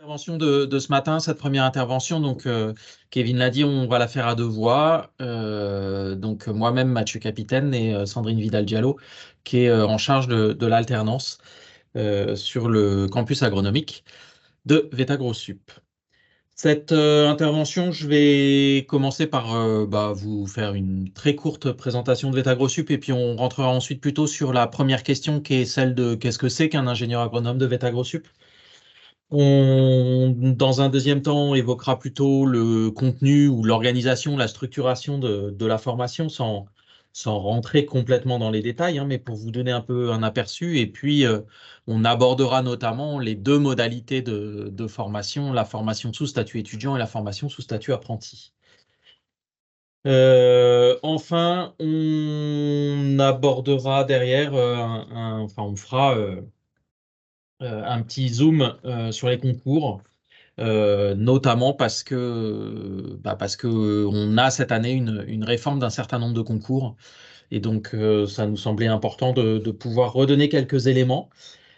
Intervention de ce matin, cette première intervention, Kevin l'a dit, on va la faire à deux voix. Moi-même, Mathieu Capitaine et Sandrine Vidal-Diallo, qui est en charge de l'alternance sur le campus agronomique de VetaGrosSup. Cette intervention, je vais commencer par vous faire une très courte présentation de VetaGrosSup et puis on rentrera ensuite plutôt sur la première question qui est celle de qu'est-ce que c'est qu'un ingénieur agronome de VetaGrosSup. Dans un deuxième temps, on évoquera plutôt le contenu ou l'organisation, la structuration de la formation sans rentrer complètement dans les détails, hein, mais pour vous donner un peu un aperçu. Et puis, on abordera notamment les deux modalités de formation, la formation sous statut étudiant et la formation sous statut apprenti. Enfin, on abordera derrière, on fera un petit zoom sur les concours. Notamment parce que on a cette année une réforme d'un certain nombre de concours. Et donc, ça nous semblait important de pouvoir redonner quelques éléments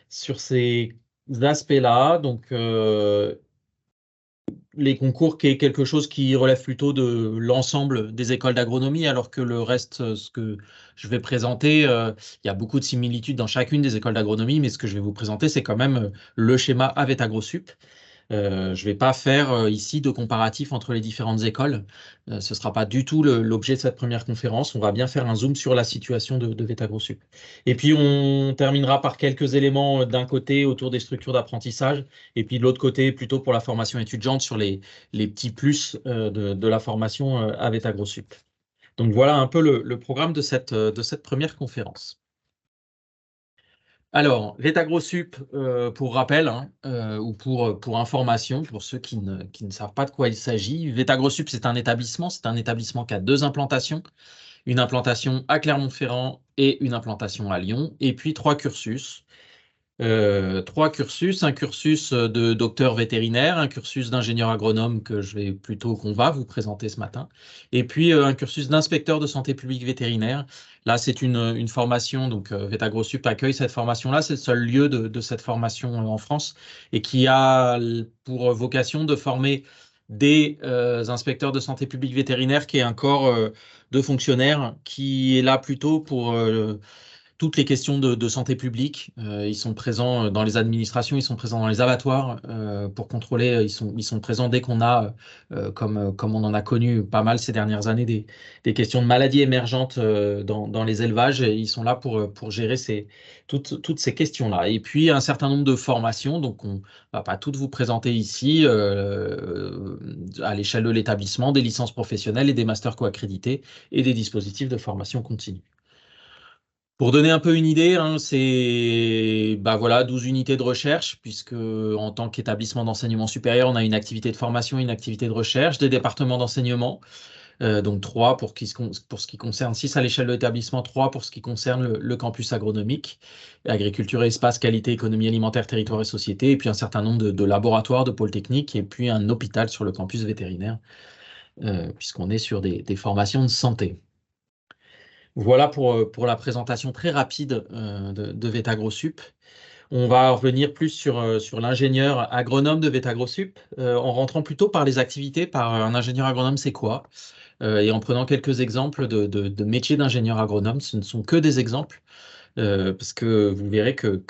sur ces aspects-là. Les concours qui est quelque chose qui relève plutôt de l'ensemble des écoles d'agronomie, alors que le reste, ce que je vais présenter, il y a beaucoup de similitudes dans chacune des écoles d'agronomie, mais ce que je vais vous présenter, c'est quand même le schéma AVET-AgroSup. Je ne vais pas faire ici de comparatif entre les différentes écoles. Ce ne sera pas du tout l'objet de cette première conférence. On va bien faire un zoom sur la situation de VetaGrosSup. Et puis, on terminera par quelques éléments d'un côté autour des structures d'apprentissage et puis de l'autre côté, plutôt pour la formation étudiante sur les petits plus de la formation à VetaGrosSup. Donc, voilà un peu le programme de cette première conférence. Alors, VetaGrosSup, pour rappel, hein, ou pour information, pour ceux qui ne savent pas de quoi il s'agit, VetaGrosSup, c'est un établissement qui a deux implantations, une implantation à Clermont-Ferrand et une implantation à Lyon, et puis trois cursus. Un cursus de docteur vétérinaire, un cursus d'ingénieur agronome qu'on va vous présenter ce matin, et puis un cursus d'inspecteur de santé publique vétérinaire. Là, c'est une formation, donc VetaGrosSup accueille cette formation-là, c'est le seul lieu de cette formation en France, et qui a pour vocation de former des inspecteurs de santé publique vétérinaire, qui est un corps de fonctionnaires qui est là plutôt pour toutes les questions de santé publique. Ils sont présents dans les administrations, ils sont présents dans les abattoirs pour contrôler. Ils sont présents dès qu'on a, comme on en a connu pas mal ces dernières années, des questions de maladies émergentes dans les élevages. Et ils sont là pour gérer toutes ces questions-là. Et puis, un certain nombre de formations. Donc, on ne va pas toutes vous présenter ici à l'échelle de l'établissement, des licences professionnelles et des masters co-accrédités et des dispositifs de formation continue. Pour donner un peu une idée, hein, c'est 12 unités de recherche, puisque en tant qu'établissement d'enseignement supérieur, on a une activité de formation et une activité de recherche, des départements d'enseignement, donc 3 pour ce qui concerne 6 à l'échelle de l'établissement, 3 pour ce qui concerne le campus agronomique, agriculture et espace, qualité, économie alimentaire, territoire et société, et puis un certain nombre de laboratoires, de pôles techniques, et puis un hôpital sur le campus vétérinaire, puisqu'on est sur des formations de santé. Voilà pour la présentation très rapide de VetaGrosSup. On va revenir plus sur l'ingénieur agronome de VetaGrosSup, en rentrant plutôt par les activités, par un ingénieur agronome, c'est quoi? Et en prenant quelques exemples de métiers d'ingénieur agronome. Ce ne sont que des exemples, parce que vous verrez que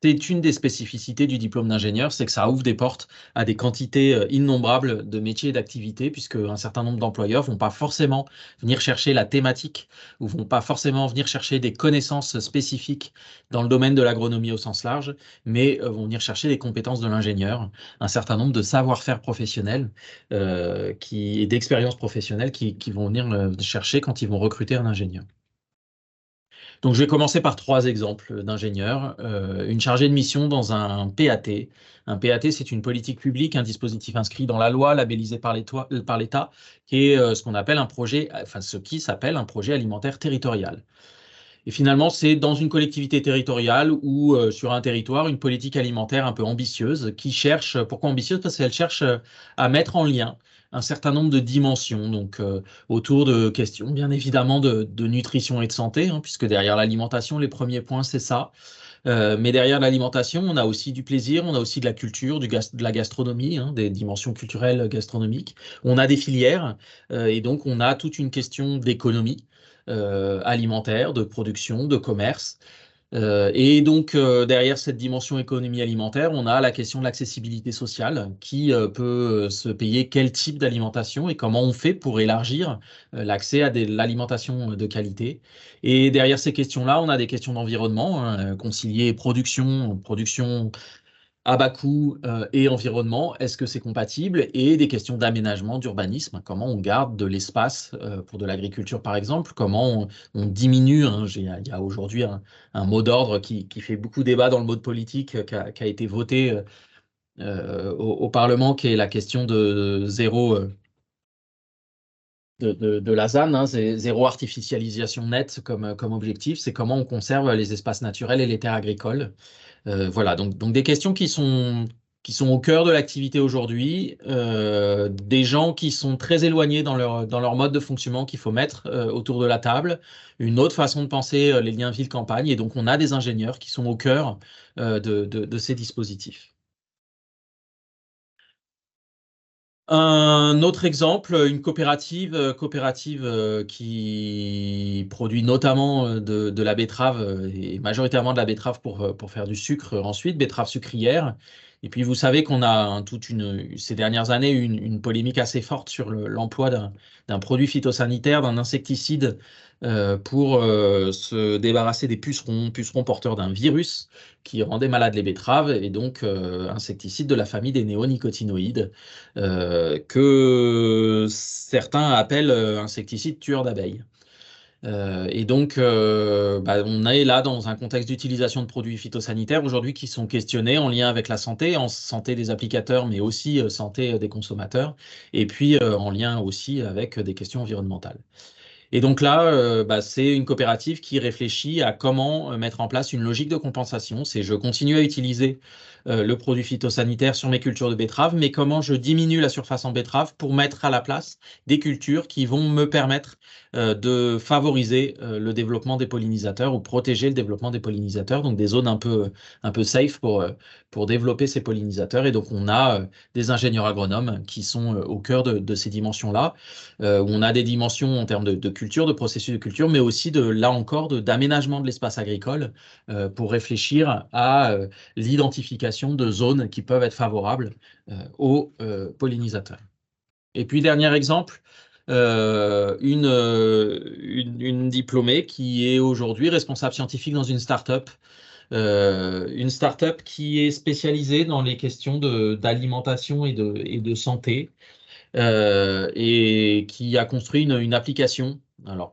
c'est une des spécificités du diplôme d'ingénieur, c'est que ça ouvre des portes à des quantités innombrables de métiers et d'activités, puisque un certain nombre d'employeurs vont pas forcément venir chercher la thématique ou vont pas forcément venir chercher des connaissances spécifiques dans le domaine de l'agronomie au sens large, mais vont venir chercher les compétences de l'ingénieur, un certain nombre de savoir-faire professionnels et d'expériences professionnelles qui vont venir chercher quand ils vont recruter un ingénieur. Donc, je vais commencer par trois exemples d'ingénieurs. Une chargée de mission dans un PAT. Un PAT, c'est une politique publique, un dispositif inscrit dans la loi, labellisé par l'État, qui est ce qu'on appelle ce qui s'appelle un projet alimentaire territorial. Et finalement, c'est dans une collectivité territoriale ou sur un territoire, une politique alimentaire un peu ambitieuse qui cherche, pourquoi ambitieuse? Parce qu'elle cherche à mettre en lien un certain nombre de dimensions, donc autour de questions bien évidemment de nutrition et de santé, hein, puisque derrière l'alimentation, les premiers points, c'est ça. Mais derrière l'alimentation, on a aussi du plaisir, on a aussi de la culture, de la gastronomie, hein, des dimensions culturelles gastronomiques. On a des filières et donc on a toute une question d'économie alimentaire, de production, de commerce. Et donc, derrière cette dimension économie alimentaire, on a la question de l'accessibilité sociale. Qui peut se payer quel type d'alimentation et comment on fait pour élargir l'accès à l'alimentation de qualité. Et derrière ces questions-là, on a des questions d'environnement, hein, concilier production à bas coût et environnement, est-ce que c'est compatible? Et des questions d'aménagement, d'urbanisme, comment on garde de l'espace pour de l'agriculture par exemple, comment on diminue, hein, il y a aujourd'hui un mot d'ordre qui fait beaucoup débat dans le mode politique, qui a été voté au Parlement, qui est la question de zéro, de la ZAN, hein, c'est zéro artificialisation nette comme objectif, c'est comment on conserve les espaces naturels et les terres agricoles. Voilà, donc des questions qui sont au cœur de l'activité aujourd'hui, des gens qui sont très éloignés dans leur mode de fonctionnement qu'il faut mettre autour de la table, une autre façon de penser les liens ville-campagne, et donc on a des ingénieurs qui sont au cœur de ces dispositifs. Un autre exemple, une coopérative qui produit notamment de la betterave et majoritairement de la betterave pour faire du sucre ensuite, betterave sucrière. Et puis vous savez qu'on a ces dernières années une polémique assez forte sur l'emploi d'un produit phytosanitaire, d'un insecticide pour se débarrasser des pucerons porteurs d'un virus qui rendait malade les betteraves et donc insecticide de la famille des néonicotinoïdes que certains appellent insecticides tueurs d'abeilles. Et donc, on est là dans un contexte d'utilisation de produits phytosanitaires aujourd'hui qui sont questionnés en lien avec la santé, en santé des applicateurs, mais aussi santé des consommateurs, et puis en lien aussi avec des questions environnementales. Et donc là, c'est une coopérative qui réfléchit à comment mettre en place une logique de compensation. C'est je continue à utiliser le produit phytosanitaire sur mes cultures de betterave, mais comment je diminue la surface en betterave pour mettre à la place des cultures qui vont me permettre de favoriser le développement des pollinisateurs ou protéger le développement des pollinisateurs, donc des zones un peu safe pour développer ces pollinisateurs. Et donc on a des ingénieurs agronomes qui sont au cœur de ces dimensions-là, où on a des dimensions en termes de culture, de processus de culture, mais aussi là encore d'aménagement de l'espace agricole pour réfléchir à l'identification de zones qui peuvent être favorables aux pollinisateurs. Et puis, dernier exemple, une diplômée qui est aujourd'hui responsable scientifique dans une start-up qui est spécialisée dans les questions d'alimentation et de santé, et qui a construit une application. Alors,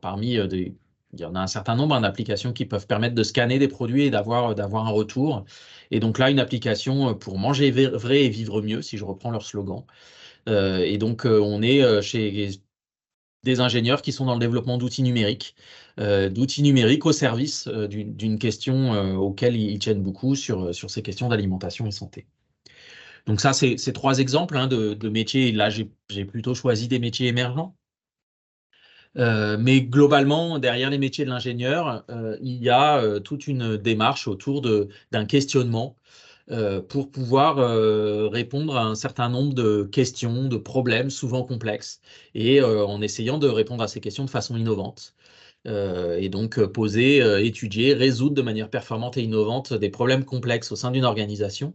il y en a un certain nombre d'applications qui peuvent permettre de scanner des produits et d'avoir un retour. Et donc là, une application pour manger vrai et vivre mieux, si je reprends leur slogan. Et donc, on est chez des ingénieurs qui sont dans le développement d'outils numériques au service d'une question auquel ils tiennent beaucoup sur ces questions d'alimentation et santé. Donc ça, c'est trois exemples hein, de métiers. Là, j'ai plutôt choisi des métiers émergents. Mais globalement, derrière les métiers de l'ingénieur, il y a toute une démarche autour d'un questionnement pour pouvoir répondre à un certain nombre de questions, de problèmes souvent complexes, et en essayant de répondre à ces questions de façon innovante. Et donc poser, étudier, résoudre de manière performante et innovante des problèmes complexes au sein d'une organisation.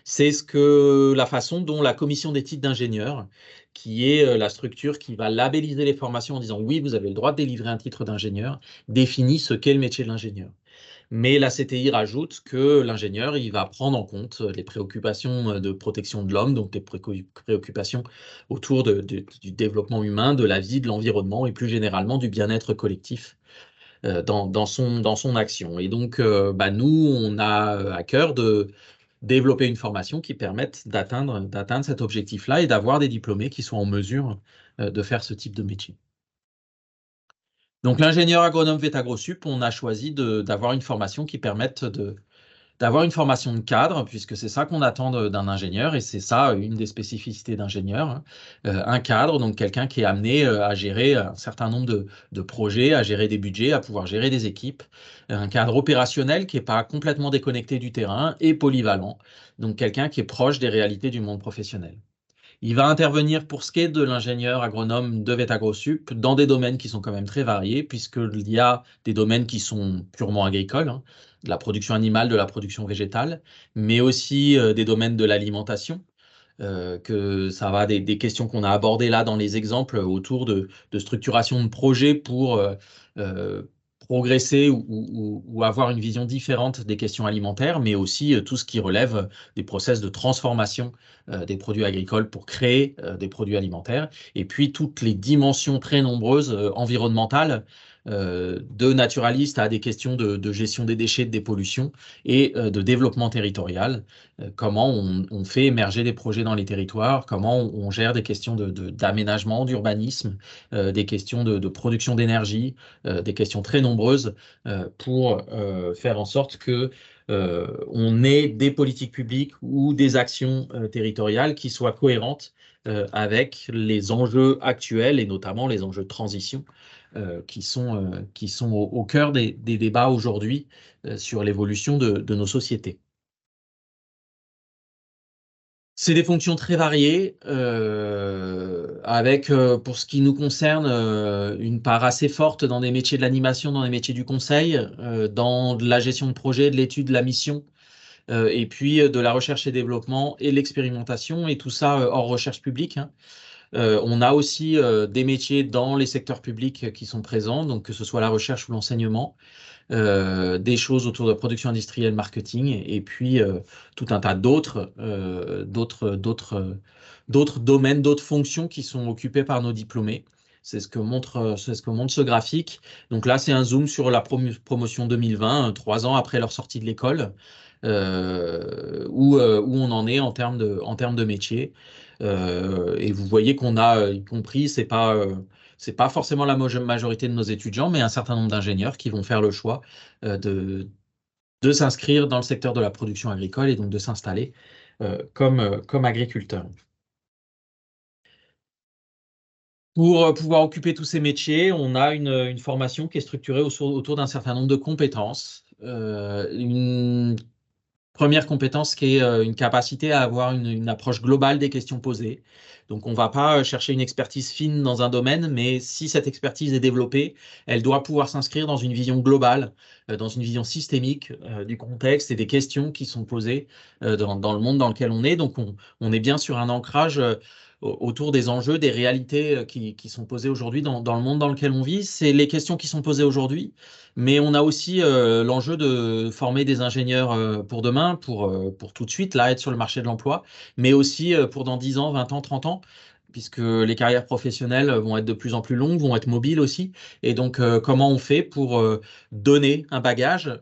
C'est la façon dont la commission d'éthique d'ingénieurs, qui est la structure qui va labelliser les formations en disant oui, vous avez le droit de délivrer un titre d'ingénieur, définit ce qu'est le métier de l'ingénieur. Mais la CTI rajoute que l'ingénieur, il va prendre en compte les préoccupations de protection de l'homme, donc les préoccupations autour du développement humain, de la vie, de l'environnement et plus généralement du bien-être collectif dans son action. Et donc, nous, on a à cœur de développer une formation qui permette d'atteindre cet objectif-là et d'avoir des diplômés qui sont en mesure de faire ce type de métier. Donc, l'ingénieur agronome VET AgroSup, on a choisi d'avoir une formation qui permette d'avoir une formation de cadre, puisque c'est ça qu'on attend d'un ingénieur, et c'est ça une des spécificités d'ingénieur, hein. Un cadre, donc quelqu'un qui est amené à gérer un certain nombre de projets, à gérer des budgets, à pouvoir gérer des équipes. Un cadre opérationnel qui n'est pas complètement déconnecté du terrain et polyvalent, donc quelqu'un qui est proche des réalités du monde professionnel. Il va intervenir pour ce qui est de l'ingénieur agronome de VetagroSup dans des domaines qui sont quand même très variés, puisqu'il y a des domaines qui sont purement agricoles, hein, de la production animale, de la production végétale, mais aussi des domaines de l'alimentation. Que ça va des questions qu'on a abordées là dans les exemples autour de structuration de projets pour euh, progresser ou avoir une vision différente des questions alimentaires, mais aussi tout ce qui relève des process de transformation des produits agricoles pour créer des produits alimentaires, et puis toutes les dimensions très nombreuses environnementales, de naturalistes à des questions de gestion des déchets, de dépollution et de développement territorial. Comment on fait émerger des projets dans les territoires, comment on gère des questions d'aménagement, d'urbanisme, des questions de production d'énergie, des questions très nombreuses pour faire en sorte que on ait des politiques publiques ou des actions territoriales qui soient cohérentes avec les enjeux actuels et notamment les enjeux de transition qui sont au cœur des débats aujourd'hui sur l'évolution de nos sociétés. C'est des fonctions très variées, avec, pour ce qui nous concerne, une part assez forte dans des métiers de l'animation, dans les métiers du conseil, dans de la gestion de projet, de l'étude, de la mission, et puis de la recherche et développement et l'expérimentation, et tout ça hors recherche publique, hein. On a aussi des métiers dans les secteurs publics qui sont présents, donc que ce soit la recherche ou l'enseignement, des choses autour de production industrielle, marketing, et puis tout un tas d'autres domaines, d'autres fonctions qui sont occupées par nos diplômés. C'est ce que montre ce graphique. Donc là, c'est un zoom sur la promotion 2020, 3 ans après leur sortie de l'école, où on en est en termes de métier. Et vous voyez qu'on a, y compris, c'est pas forcément la majorité de nos étudiants, mais un certain nombre d'ingénieurs qui vont faire le choix de s'inscrire dans le secteur de la production agricole et donc de s'installer comme agriculteurs. Pour pouvoir occuper tous ces métiers, on a une formation qui est structurée autour d'un certain nombre de compétences. Une première compétence qui est une capacité à avoir une approche globale des questions posées. Donc, on ne va pas chercher une expertise fine dans un domaine, mais si cette expertise est développée, elle doit pouvoir s'inscrire dans une vision globale, dans une vision systémique du contexte et des questions qui sont posées dans le monde dans lequel on est. Donc, on est bien sur un ancrage autour des enjeux, des réalités qui sont posées aujourd'hui dans le monde dans lequel on vit. C'est les questions qui sont posées aujourd'hui, mais on a aussi l'enjeu de former des ingénieurs pour demain, pour tout de suite, là, être sur le marché de l'emploi, mais aussi pour dans 10 ans, 20 ans, 30 ans, puisque les carrières professionnelles vont être de plus en plus longues, vont être mobiles aussi. Et donc, comment on fait pour donner un bagage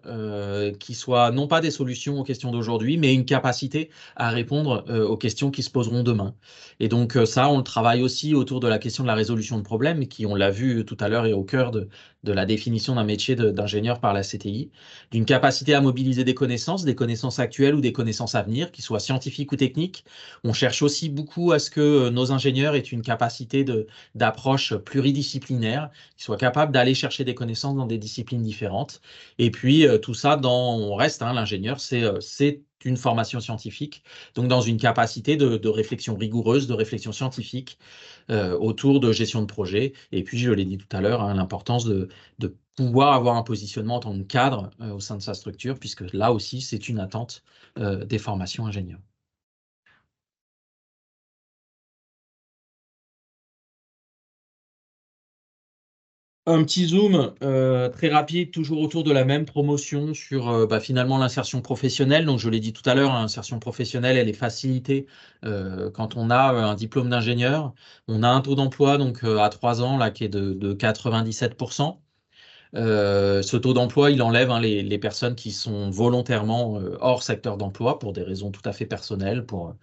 qui soit non pas des solutions aux questions d'aujourd'hui, mais une capacité à répondre aux questions qui se poseront demain. Et donc, ça, on le travaille aussi autour de la question de la résolution de problèmes, qui, on l'a vu tout à l'heure, est au cœur de la définition d'un métier d'ingénieur par la CTI, d'une capacité à mobiliser des connaissances actuelles ou des connaissances à venir, qui soient scientifiques ou techniques. On cherche aussi beaucoup à ce que nos ingénieurs aient une capacité d'approche pluridisciplinaire, qu'ils soient capables d'aller chercher des connaissances dans des disciplines différentes. Et puis, tout ça, on reste, hein, l'ingénieur, c'est une formation scientifique, donc dans une capacité de réflexion rigoureuse, de réflexion scientifique autour de gestion de projet. Et puis, je l'ai dit tout à l'heure, hein, l'importance de pouvoir avoir un positionnement en tant que cadre au sein de sa structure, puisque là aussi, c'est une attente des formations ingénieurs. Un petit zoom très rapide, toujours autour de la même promotion sur finalement l'insertion professionnelle. Donc, je l'ai dit tout à l'heure, hein, l'insertion professionnelle, elle est facilitée quand on a un diplôme d'ingénieur. On a un taux d'emploi donc à 3 ans là, qui est de 97%. Ce taux d'emploi, il enlève, hein, les personnes qui sont volontairement hors secteur d'emploi pour des raisons tout à fait personnelles, pour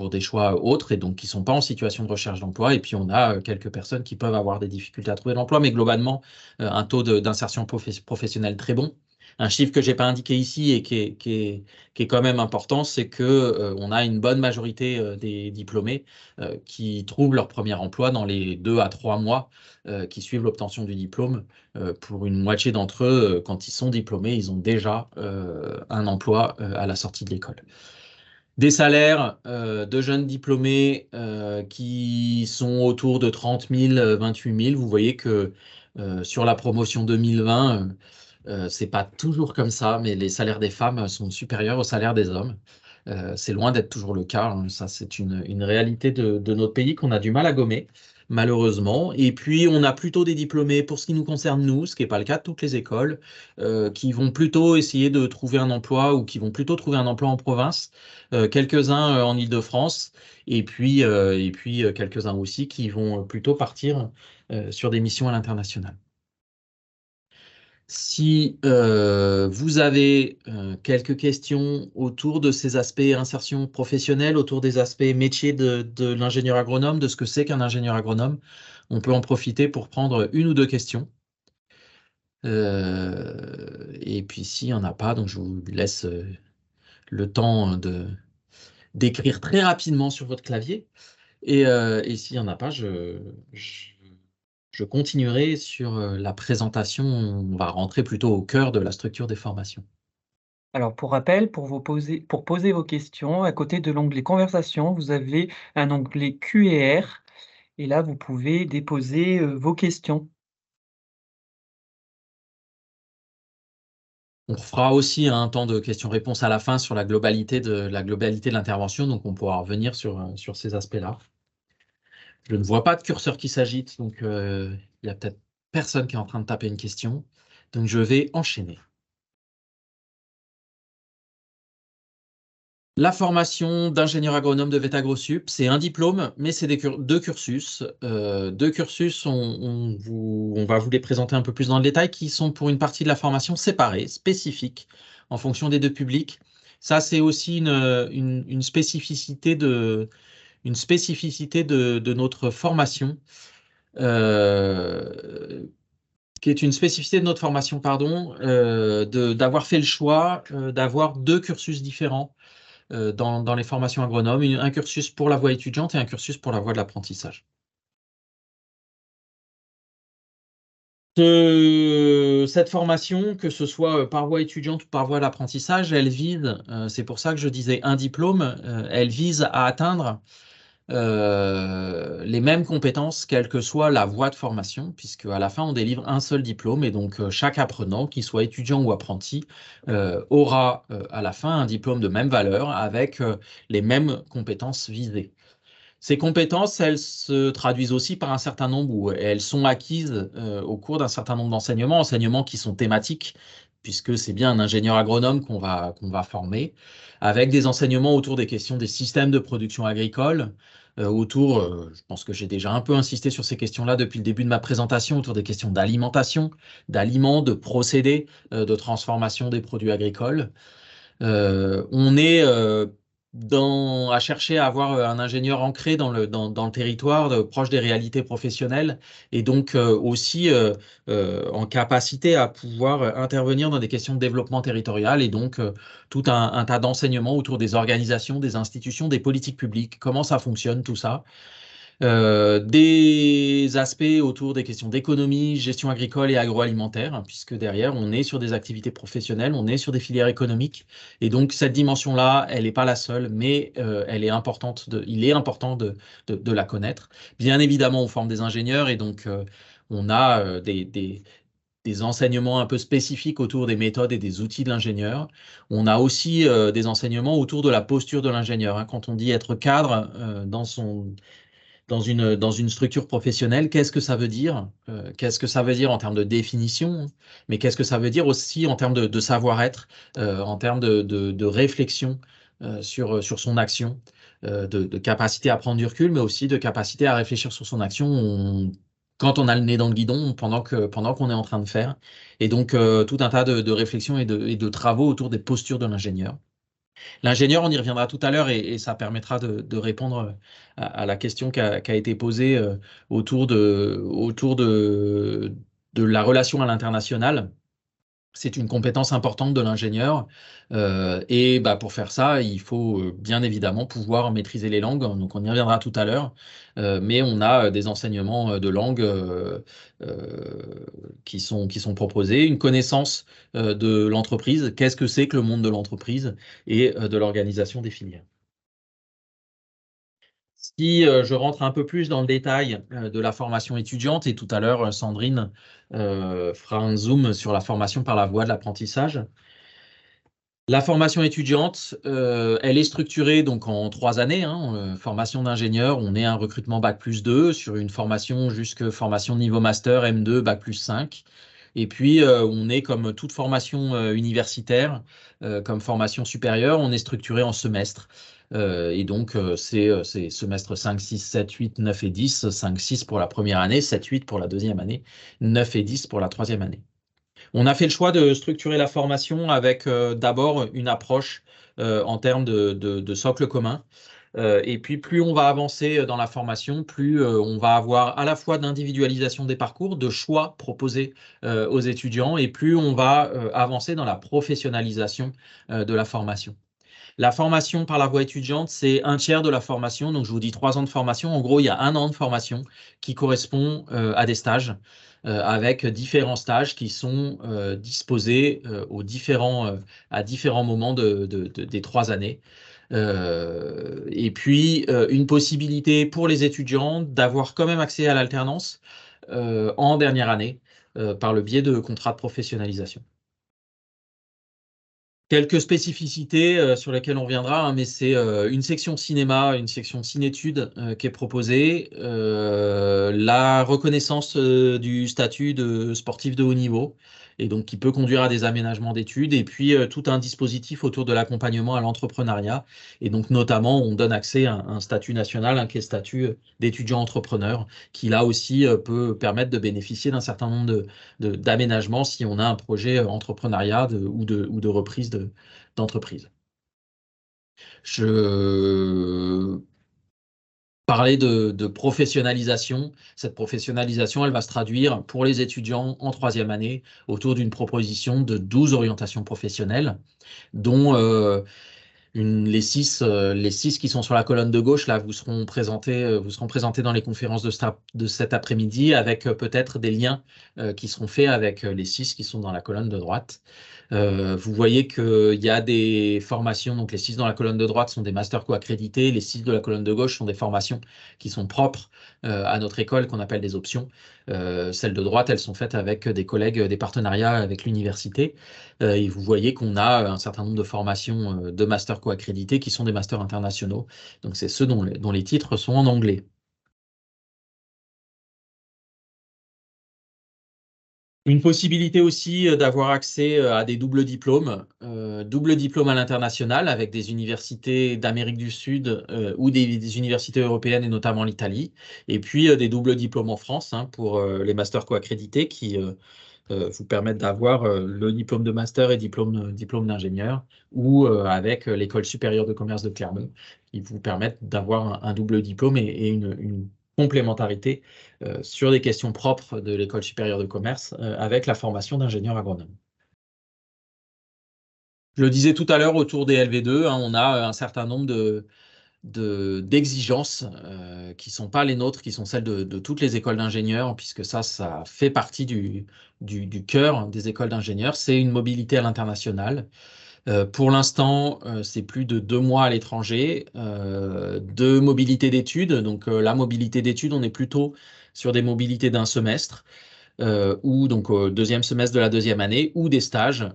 des choix autres, et donc qui ne sont pas en situation de recherche d'emploi. Et puis on a quelques personnes qui peuvent avoir des difficultés à trouver l'emploi, mais globalement, un taux d'insertion professionnelle très bon. Un chiffre que je n'ai pas indiqué ici et qui est quand même important, c'est que on a une bonne majorité des diplômés qui trouvent leur premier emploi dans les 2 à 3 mois qui suivent l'obtention du diplôme. Pour une moitié d'entre eux, quand ils sont diplômés, ils ont déjà un emploi à la sortie de l'école. Des salaires de jeunes diplômés qui sont autour de 30 000, 28 000. Vous voyez que sur la promotion 2020, c'est pas toujours comme ça, mais les salaires des femmes sont supérieurs aux salaires des hommes. C'est loin d'être toujours le cas, hein. Ça, c'est une réalité de notre pays qu'on a du mal à gommer, malheureusement. Et puis, on a plutôt des diplômés, pour ce qui nous concerne, nous, ce qui n'est pas le cas de toutes les écoles, qui vont plutôt essayer de trouver un emploi ou qui vont plutôt trouver un emploi en province, quelques-uns en Île-de-France, et puis quelques-uns aussi qui vont plutôt partir sur des missions à l'international. Si vous avez quelques questions autour de ces aspects insertion professionnelle, autour des aspects métiers de l'ingénieur agronome, de ce que c'est qu'un ingénieur agronome, on peut en profiter pour prendre une ou deux questions. Et puis s'il n'y en a pas, donc je vous laisse le temps d'écrire très rapidement sur votre clavier. Et s'il n'y en a pas, je continuerai sur la présentation. On va rentrer plutôt au cœur de la structure des formations. Alors, pour rappel, pour poser vos questions, à côté de l'onglet Conversation, vous avez un onglet Q&R et là, vous pouvez déposer vos questions. On fera aussi un temps de questions-réponses à la fin sur la globalité de l'intervention, donc on pourra revenir sur ces aspects-là. Je ne vois pas de curseur qui s'agite, donc il y a peut-être personne qui est en train de taper une question. Donc je vais enchaîner. La formation d'ingénieur agronome de VET-AgroSup, c'est un diplôme, mais c'est deux cursus. Deux cursus, on va vous les présenter un peu plus dans le détail, qui sont pour une partie de la formation séparée, spécifique, en fonction des deux publics. Ça, c'est aussi une spécificité de notre formation, qui est une spécificité de notre formation, pardon, d'avoir fait le choix d'avoir deux cursus différents dans les formations agronomes, un cursus pour la voie étudiante et un cursus pour la voie de l'apprentissage. Cette formation, que ce soit par voie étudiante ou par voie d'apprentissage, elle vise, c'est pour ça que je disais un diplôme, elle vise à atteindre les mêmes compétences, quelle que soit la voie de formation, puisque à la fin, on délivre un seul diplôme, et donc chaque apprenant, qu'il soit étudiant ou apprenti, aura à la fin un diplôme de même valeur avec les mêmes compétences visées. Ces compétences, elles se traduisent aussi par un certain nombre, ou elles sont acquises au cours d'un certain nombre enseignements qui sont thématiques, puisque c'est bien un ingénieur agronome qu'on va former, avec des enseignements autour des questions des systèmes de production agricole, je pense que j'ai déjà un peu insisté sur ces questions-là depuis le début de ma présentation, autour des questions d'alimentation, d'aliments, de procédés, de transformation des produits agricoles. On est à chercher à avoir un ingénieur ancré dans le territoire, proche des réalités professionnelles, et donc aussi en capacité à pouvoir intervenir dans des questions de développement territorial, et donc tout un tas d'enseignements autour des organisations, des institutions, des politiques publiques, comment ça fonctionne tout ça. Des aspects autour des questions d'économie, gestion agricole et agroalimentaire, hein, puisque derrière, on est sur des activités professionnelles, on est sur des filières économiques. Et donc, cette dimension-là, elle n'est pas la seule, mais elle est importante il est important de la connaître. Bien évidemment, on forme des ingénieurs, et donc on a des enseignements un peu spécifiques autour des méthodes et des outils de l'ingénieur. On a aussi des enseignements autour de la posture de l'ingénieur, hein. Quand on dit être cadre dans une structure professionnelle, qu'est-ce que ça veut dire? Qu'est-ce que ça veut dire en termes de définition? Mais qu'est-ce que ça veut dire aussi en termes de savoir-être, en termes de réflexion sur son action, de capacité à prendre du recul, mais aussi de capacité à réfléchir sur son action quand on a le nez dans le guidon, pendant qu'on est en train de faire. Et donc, tout un tas de réflexions et de travaux autour des postures de l'ingénieur. L'ingénieur, on y reviendra tout à l'heure, et ça permettra de répondre à la question qui a été posée autour de la relation à l'international. C'est une compétence importante de l'ingénieur. Et pour faire ça, il faut bien évidemment pouvoir maîtriser les langues. Donc on y reviendra tout à l'heure. Mais on a des enseignements de langue qui sont proposés. Une connaissance de l'entreprise. Qu'est-ce que c'est que le monde de l'entreprise et de l'organisation des filières. Si je rentre un peu plus dans le détail de la formation étudiante, et tout à l'heure, Sandrine fera un zoom sur la formation par la voie de l'apprentissage. La formation étudiante, elle est structurée donc en 3 années. Formation d'ingénieur, on est un recrutement Bac+2 sur une formation jusque formation niveau master M2 Bac+5. Et puis, on est comme toute formation universitaire, comme formation supérieure, on est structuré en semestres. Et donc, c'est semestre 5, 6, 7, 8, 9 et 10. 5, 6 pour la première année, 7, 8 pour la deuxième année, 9 et 10 pour la troisième année. On a fait le choix de structurer la formation avec d'abord une approche en termes de socle commun. Et puis, plus on va avancer dans la formation, plus on va avoir à la fois d'individualisation des parcours, de choix proposés aux étudiants, et plus on va avancer dans la professionnalisation de la formation. La formation par la voie étudiante, c'est un tiers de la formation. Donc, je vous dis 3 ans de formation. En gros, il y a 1 an de formation qui correspond à des stages, avec différents stages qui sont disposés à différents moments des 3 années. Et puis, une possibilité pour les étudiants d'avoir quand même accès à l'alternance en dernière année par le biais de contrats de professionnalisation. Quelques spécificités sur lesquelles on reviendra, mais c'est une section cinéma, une section cinétudes qui est proposée, la reconnaissance du statut de sportif de haut niveau, et donc qui peut conduire à des aménagements d'études, et puis tout un dispositif autour de l'accompagnement à l'entrepreneuriat. Et donc notamment, on donne accès à un statut national, qui est le statut d'étudiant entrepreneur, qui là aussi peut permettre de bénéficier d'un certain nombre d'aménagements si on a un projet entrepreneuriat ou de reprise d'entreprise. Je parlais de professionnalisation. Cette professionnalisation, elle va se traduire pour les étudiants en troisième année autour d'une proposition de 12 orientations professionnelles, dont les 6 qui sont sur la colonne de gauche, là, vous seront présentés dans les conférences de cet après-midi, avec peut-être des liens qui seront faits avec les 6 qui sont dans la colonne de droite. Vous voyez qu'il y a des formations, donc les 6 dans la colonne de droite sont des masters co-accrédités, les 6 de la colonne de gauche sont des formations qui sont propres à notre école, qu'on appelle des options. Celles de droite, elles sont faites avec des collègues, des partenariats avec l'université. Et vous voyez qu'on a un certain nombre de formations de masters co-accrédités qui sont des masters internationaux. Donc c'est ceux dont les titres sont en anglais. Une possibilité aussi d'avoir accès à des doubles diplômes à l'international avec des universités d'Amérique du Sud ou des universités européennes et notamment l'Italie. Et puis des doubles diplômes en France pour les masters co-accrédités qui vous permettent d'avoir le diplôme de master et diplôme d'ingénieur, ou avec l'École supérieure de commerce de Clermont, qui vous permettent d'avoir un double diplôme et une complémentarité sur des questions propres de l'École supérieure de commerce avec la formation d'ingénieur agronome. Je le disais tout à l'heure autour des LV2, on a un certain nombre d'exigences qui ne sont pas les nôtres, qui sont celles de toutes les écoles d'ingénieurs, puisque ça fait partie du cœur des écoles d'ingénieurs. C'est une mobilité à l'international. Pour l'instant, c'est plus de 2 mois à l'étranger, de mobilité d'études. Donc la mobilité d'études, on est plutôt sur des mobilités d'un semestre. Ou donc au deuxième semestre de la deuxième année, ou des stages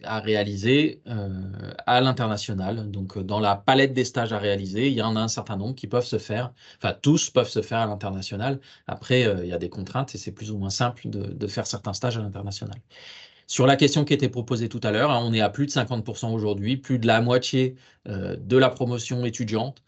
à réaliser à l'international. Donc dans la palette des stages à réaliser, il y en a un certain nombre qui peuvent se faire, enfin tous peuvent se faire à l'international. Après, il y a des contraintes et c'est plus ou moins simple de faire certains stages à l'international. Sur la question qui était proposée tout à l'heure, on est à plus de 50% aujourd'hui, plus de la moitié de la promotion étudiante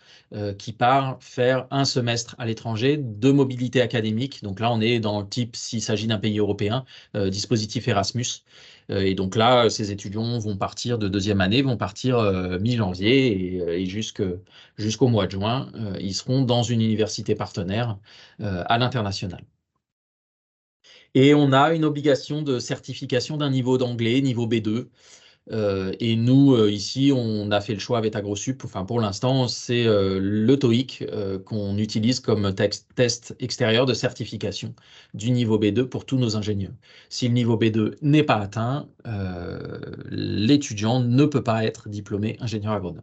qui part faire un semestre à l'étranger de mobilité académique. Donc là, on est dans le type, s'il s'agit d'un pays européen, dispositif Erasmus. Et donc là, ces étudiants vont partir de deuxième année, vont partir mi-janvier et jusqu'au mois de juin, ils seront dans une université partenaire à l'international. Et on a une obligation de certification d'un niveau d'anglais, niveau B2. Et nous, ici, on a fait le choix avec AgroSup. Enfin, pour l'instant, c'est le TOEIC qu'on utilise comme test extérieur de certification du niveau B2 pour tous nos ingénieurs. Si le niveau B2 n'est pas atteint, l'étudiant ne peut pas être diplômé ingénieur agronome.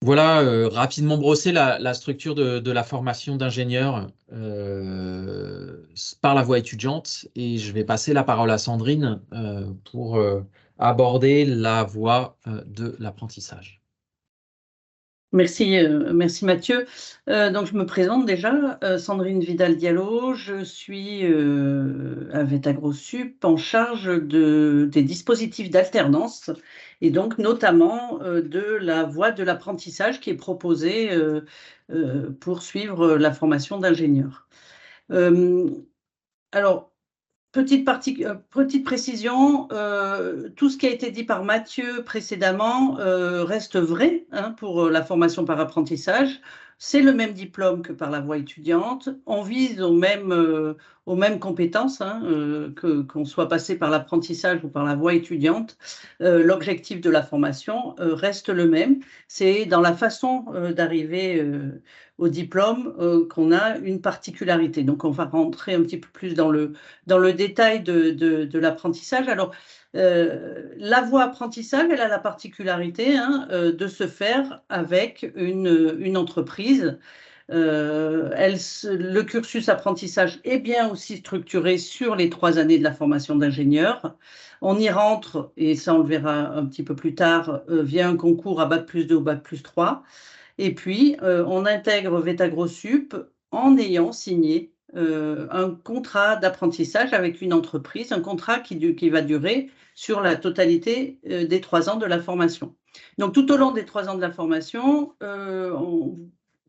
Voilà, rapidement brosser la structure de la formation d'ingénieur par la voie étudiante. Et je vais passer la parole à Sandrine pour aborder la voie de l'apprentissage. Merci, merci Mathieu. Donc je me présente déjà, Sandrine Vidal-Diallo, je suis avec AgroSup en charge des dispositifs d'alternance et donc notamment de la voie de l'apprentissage qui est proposée pour suivre la formation d'ingénieur. Alors, petite précision, tout ce qui a été dit par Mathieu précédemment reste vrai hein, pour la formation par apprentissage. C'est le même diplôme que par la voie étudiante. On vise aux mêmes compétences, hein, qu'on soit passé par l'apprentissage ou par la voie étudiante. L'objectif de la formation reste le même. C'est dans la façon d'arriver au diplôme qu'on a une particularité. Donc, on va rentrer un petit peu plus dans le détail de l'apprentissage. Alors, la voie apprentissage, elle a la particularité hein, de se faire avec une entreprise. Le cursus apprentissage est bien aussi structuré sur les 3 années de la formation d'ingénieur. On y rentre, et ça on le verra un petit peu plus tard, via un concours à Bac+2 ou Bac+3. Et puis, on intègre VET-AgroSup en ayant signé un contrat d'apprentissage avec une entreprise, un contrat qui va durer sur la totalité des 3 ans de la formation. Donc, tout au long des 3 ans de la formation,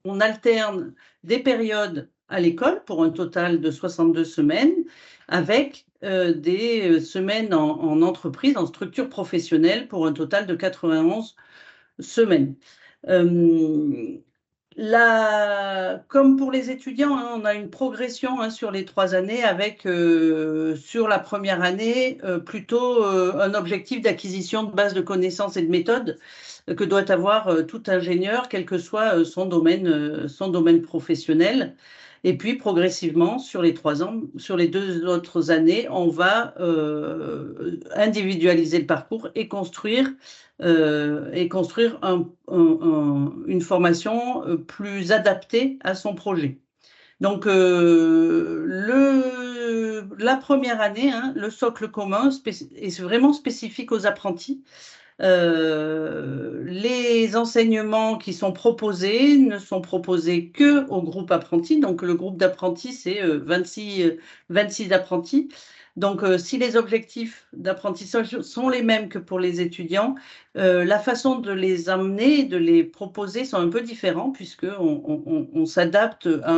on alterne des périodes à l'école pour un total de 62 semaines avec des semaines en entreprise, en structure professionnelle pour un total de 91 semaines. Comme pour les étudiants, hein, on a une progression hein, sur les 3 années avec, sur la première année, plutôt un objectif d'acquisition de base de connaissances et de méthodes que doit avoir tout ingénieur, quel que soit son domaine professionnel. Et puis, progressivement, sur les 3 ans, sur les 2 autres années, on va individualiser le parcours et construire une formation plus adaptée à son projet. Donc, la première année, hein, le socle commun est vraiment spécifique aux apprentis. Les enseignements qui sont proposés ne sont proposés que au groupe apprenti. Donc, le groupe d'apprentis, c'est 26 apprentis. Donc, si les objectifs d'apprentissage sont les mêmes que pour les étudiants, la façon de les amener, de les proposer sont un peu différents puisqu'on s'adapte à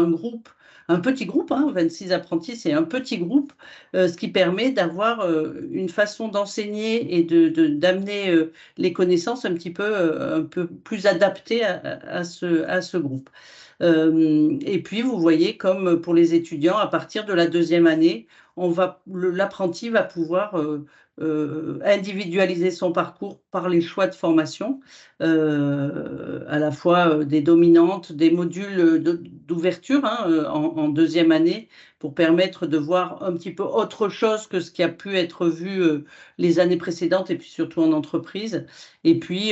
un petit groupe, hein, 26 apprentis, c'est un petit groupe, ce qui permet d'avoir une façon d'enseigner et d'amener les connaissances un peu plus adaptées à ce groupe. Et puis, vous voyez, comme pour les étudiants, à partir de la 2e année, l'apprenti va pouvoir individualiser son parcours par les choix de formation, à la fois des dominantes, des modules d'ouverture hein, en 2e année, pour permettre de voir un petit peu autre chose que ce qui a pu être vu les années précédentes, et puis surtout en entreprise. Et puis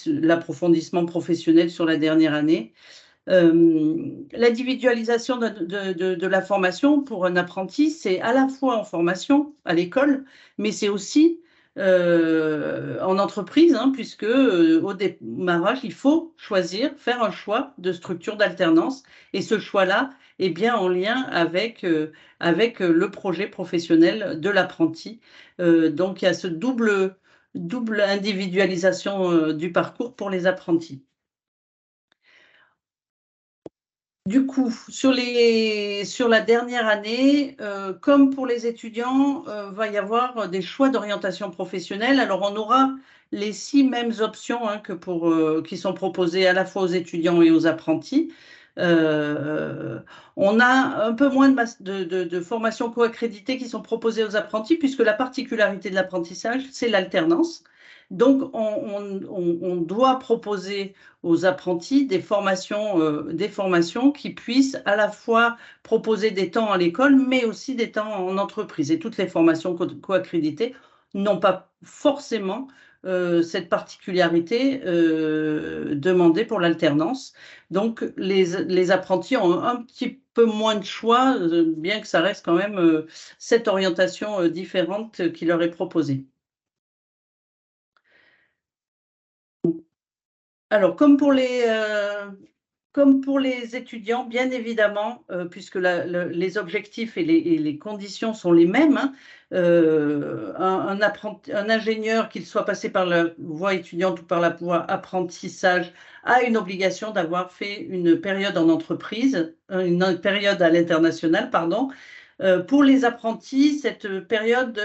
l'approfondissement professionnel sur la dernière année. L'individualisation de la formation pour un apprenti, c'est à la fois en formation à l'école, mais c'est aussi en entreprise, hein, puisque au démarrage, il faut faire un choix de structure d'alternance, et ce choix-là est bien en lien avec le projet professionnel de l'apprenti. Donc, il y a ce double individualisation du parcours pour les apprentis. Du coup, sur la dernière année, comme pour les étudiants, va y avoir des choix d'orientation professionnelle. Alors, on aura les 6 mêmes options hein, qui sont proposées à la fois aux étudiants et aux apprentis. On a un peu moins de formations co-accréditées qui sont proposées aux apprentis, puisque la particularité de l'apprentissage, c'est l'alternance. Donc, on doit proposer aux apprentis des formations qui puissent à la fois proposer des temps à l'école, mais aussi des temps en entreprise. Et toutes les formations co-accréditées n'ont pas forcément cette particularité demandée pour l'alternance. Donc, les apprentis ont un petit peu moins de choix, bien que ça reste quand même cette orientation différente qui leur est proposée. Alors, comme pour les étudiants, bien évidemment, puisque les objectifs et les conditions sont les mêmes, hein, un ingénieur, qu'il soit passé par la voie étudiante ou par la voie apprentissage, a une obligation d'avoir fait une période en entreprise, une période à l'international, pardon. Pour les apprentis, cette période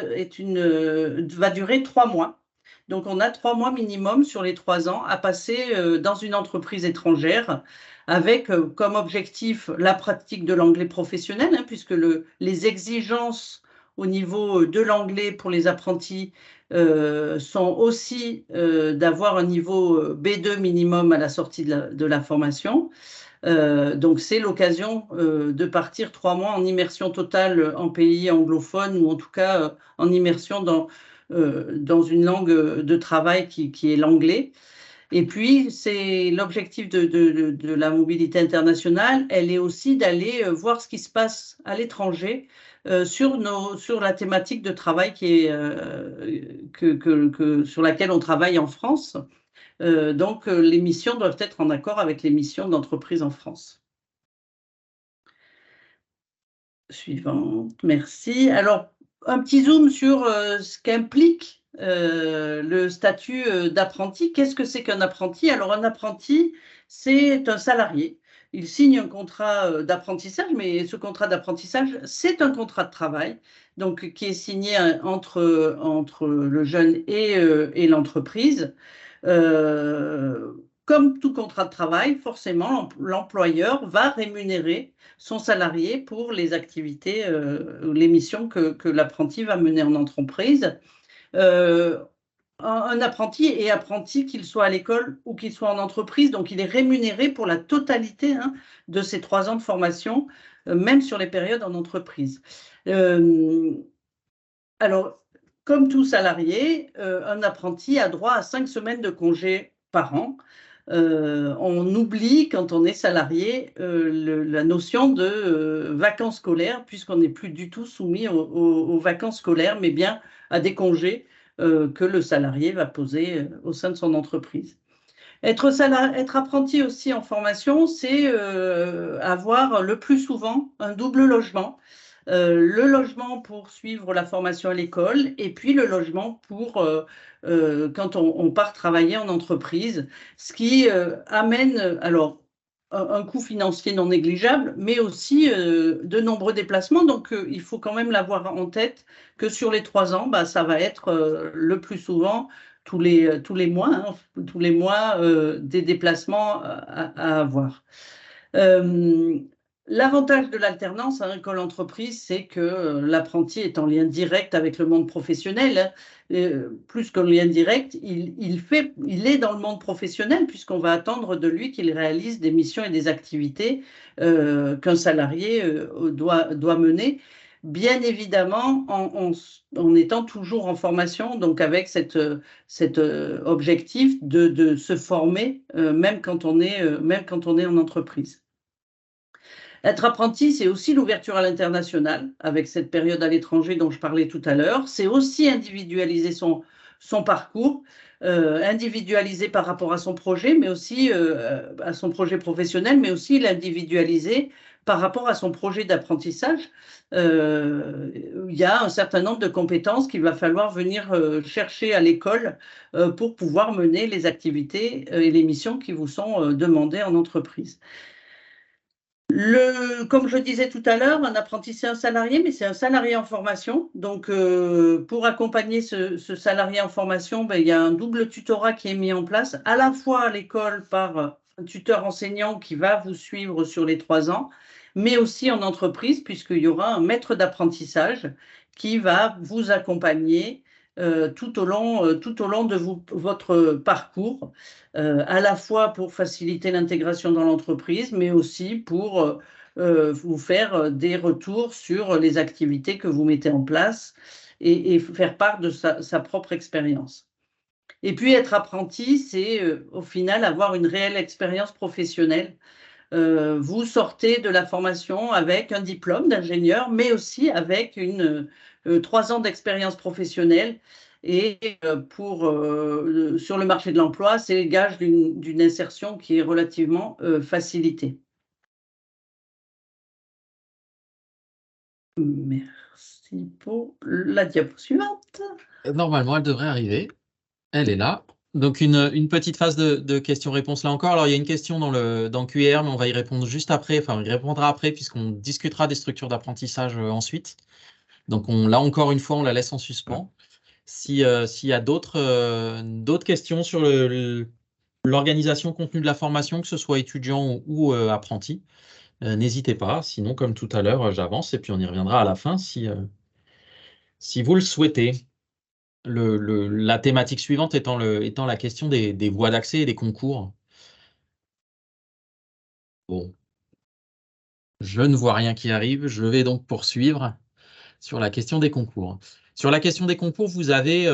va durer 3 mois. Donc, on a 3 mois minimum sur les 3 ans à passer dans une entreprise étrangère avec comme objectif la pratique de l'anglais professionnel, hein, puisque les exigences au niveau de l'anglais pour les apprentis sont aussi d'avoir un niveau B2 minimum à la sortie de la formation. Donc, c'est l'occasion de partir 3 mois en immersion totale en pays anglophone, ou en tout cas en immersion dans une langue de travail qui est l'anglais. Et puis, c'est l'objectif de la mobilité internationale, elle est aussi d'aller voir ce qui se passe à l'étranger sur la thématique de travail sur laquelle on travaille en France. Donc, les missions doivent être en accord avec les missions d'entreprise en France. Suivante, merci. Alors, un petit zoom sur ce qu'implique le statut d'apprenti. Qu'est-ce que c'est qu'un apprenti? Alors, un apprenti, c'est un salarié. Il signe un contrat d'apprentissage, mais ce contrat d'apprentissage, c'est un contrat de travail, donc qui est signé entre le jeune et l'entreprise. Comme tout contrat de travail, forcément, l'employeur va rémunérer son salarié pour les activités, les missions que l'apprenti va mener en entreprise. Un apprenti est apprenti qu'il soit à l'école ou qu'il soit en entreprise, donc il est rémunéré pour la totalité de ces 3 ans de formation, même sur les périodes en entreprise. Alors, comme tout salarié, un apprenti a droit à 5 semaines de congé par an. On oublie, quand on est salarié, la notion de vacances scolaires, puisqu'on n'est plus du tout soumis aux vacances scolaires, mais bien à des congés que le salarié va poser au sein de son entreprise. Être apprenti aussi en formation, c'est avoir le plus souvent un double logement. Le logement pour suivre la formation à l'école, et puis le logement pour quand on part travailler en entreprise, ce qui amène alors un coût financier non négligeable, mais aussi de nombreux déplacements. Donc, il faut quand même l'avoir en tête que sur les 3 ans, ça va être le plus souvent tous les mois, des déplacements à avoir. L'avantage de l'alternance à école-entreprise, c'est que l'apprenti est en lien direct avec le monde professionnel. Plus qu'en lien direct, il est dans le monde professionnel, puisqu'on va attendre de lui qu'il réalise des missions et des activités qu'un salarié doit mener. Bien évidemment, en étant toujours en formation, donc avec cet objectif de se former, même quand on est en entreprise. Être apprenti, c'est aussi l'ouverture à l'international, avec cette période à l'étranger dont je parlais tout à l'heure. C'est aussi individualiser son parcours, individualiser par rapport à son projet, mais aussi à son projet professionnel, mais aussi l'individualiser par rapport à son projet d'apprentissage. Il y a un certain nombre de compétences qu'il va falloir venir chercher à l'école pour pouvoir mener les activités et les missions qui vous sont demandées en entreprise. Comme je disais tout à l'heure, un apprenti, c'est un salarié, mais c'est un salarié en formation. Donc, pour accompagner ce salarié en formation, il y a un double tutorat qui est mis en place, à la fois à l'école par tuteur enseignant qui va vous suivre sur les 3 ans, mais aussi en entreprise, puisqu'il y aura un maître d'apprentissage qui va vous accompagner tout au long de votre parcours, à la fois pour faciliter l'intégration dans l'entreprise, mais aussi pour vous faire des retours sur les activités que vous mettez en place et faire part de sa propre expérience. Et puis être apprenti, c'est au final avoir une réelle expérience professionnelle. Vous sortez de la formation avec un diplôme d'ingénieur, mais aussi avec 3 ans d'expérience professionnelle. Et sur le marché de l'emploi, c'est le gage d'une insertion qui est relativement facilitée. Merci pour la diapo suivante. Normalement, elle devrait arriver. Elle est là. Donc, une petite phase de questions-réponses là encore. Alors, il y a une question dans le QR, mais on va y répondre juste après. Enfin, on y répondra après puisqu'on discutera des structures d'apprentissage ensuite. Donc, là encore une fois, on la laisse en suspens. S'il y a d'autres questions sur l'organisation contenu de la formation, que ce soit étudiant ou apprenti, n'hésitez pas. Sinon, comme tout à l'heure, j'avance et puis on y reviendra à la fin si vous le souhaitez. La thématique suivante étant la question des voies d'accès et des concours. Bon, je ne vois rien qui arrive. Je vais donc poursuivre sur la question des concours. Sur la question des concours, vous avez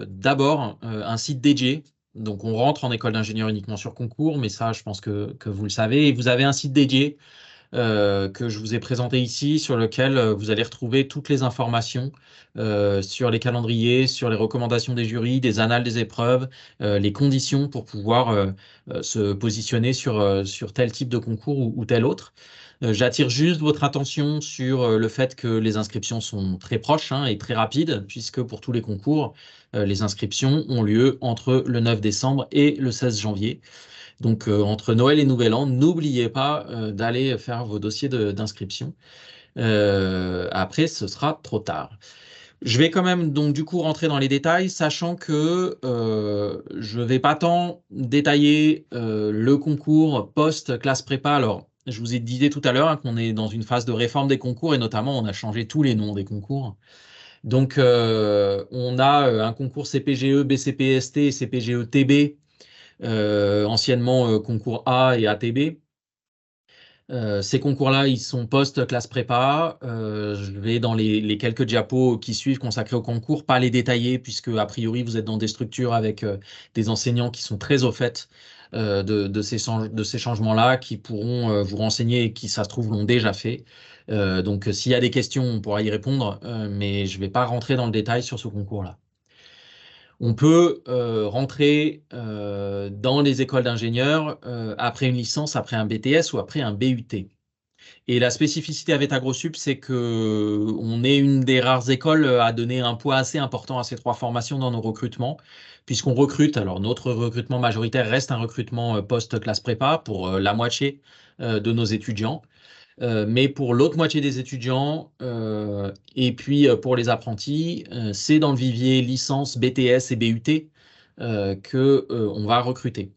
d'abord un site dédié. Donc, on rentre en école d'ingénieur uniquement sur concours, mais ça, je pense que vous le savez. Et vous avez un site dédié que je vous ai présenté ici, sur lequel vous allez retrouver toutes les informations sur les calendriers, sur les recommandations des jurys, des annales des épreuves, les conditions pour pouvoir se positionner sur tel type de concours ou tel autre. J'attire juste votre attention sur le fait que les inscriptions sont très proches et très rapides, puisque pour tous les concours, les inscriptions ont lieu entre le 9 décembre et le 16 janvier. Donc, entre Noël et Nouvel An, n'oubliez pas d'aller faire vos dossiers d'inscription. Après, ce sera trop tard. Je vais quand même donc du coup rentrer dans les détails, sachant que je ne vais pas tant détailler le concours post-classe prépa. Alors, je vous ai dit tout à l'heure qu'on est dans une phase de réforme des concours et notamment on a changé tous les noms des concours. Donc, on a un concours CPGE, BCPST et CPGE TB, anciennement concours A et ATB. Ces concours-là, ils sont post-classe prépa. Je vais dans les quelques diapos qui suivent consacrés au concours, pas les détailler, puisque a priori, vous êtes dans des structures avec des enseignants qui sont très au fait de ces changements-là, qui pourront vous renseigner et qui, ça se trouve, l'ont déjà fait. Donc, s'il y a des questions, on pourra y répondre, mais je ne vais pas rentrer dans le détail sur ce concours-là. On peut rentrer dans les écoles d'ingénieurs après une licence, après un BTS ou après un BUT. Et la spécificité avec AgroSup, c'est qu'on est une des rares écoles à donner un poids assez important à ces 3 formations dans nos recrutements, puisqu'on recrute. Alors, notre recrutement majoritaire reste un recrutement post-classe prépa pour la moitié de nos étudiants. Mais pour l'autre moitié des étudiants et puis pour les apprentis, c'est dans le vivier licence, BTS et BUT qu'on va recruter.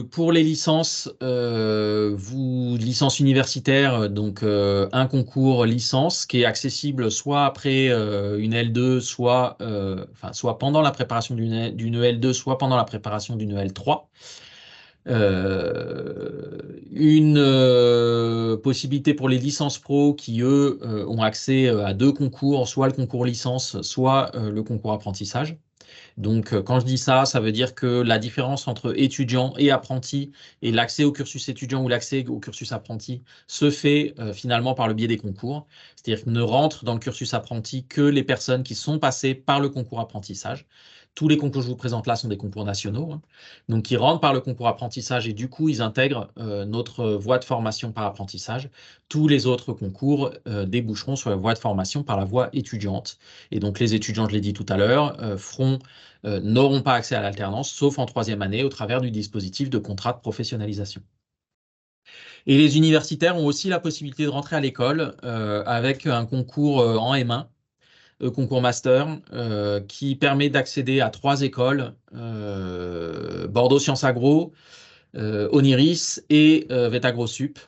Pour les licences, licence universitaire, donc un concours licence qui est accessible soit après une L2, soit pendant la préparation d'une L2, soit pendant la préparation d'une L3. Une possibilité pour les licences pro qui, eux, ont accès à 2 concours, soit le concours licence, soit le concours apprentissage. Donc, quand je dis ça, ça veut dire que la différence entre étudiant et apprenti et l'accès au cursus étudiant ou l'accès au cursus apprenti se fait finalement par le biais des concours. C'est-à-dire que ne rentrent dans le cursus apprenti que les personnes qui sont passées par le concours apprentissage. Tous les concours que je vous présente là sont des concours nationaux, donc ils rentrent par le concours apprentissage et du coup, ils intègrent notre voie de formation par apprentissage. Tous les autres concours déboucheront sur la voie de formation par la voie étudiante. Et donc, les étudiants, je l'ai dit tout à l'heure, n'auront pas accès à l'alternance, sauf en 3e année, au travers du dispositif de contrat de professionnalisation. Et les universitaires ont aussi la possibilité de rentrer à l'école avec un concours en M1, concours master, qui permet d'accéder à 3 écoles, Bordeaux Sciences Agro, Oniris et VetaGroSup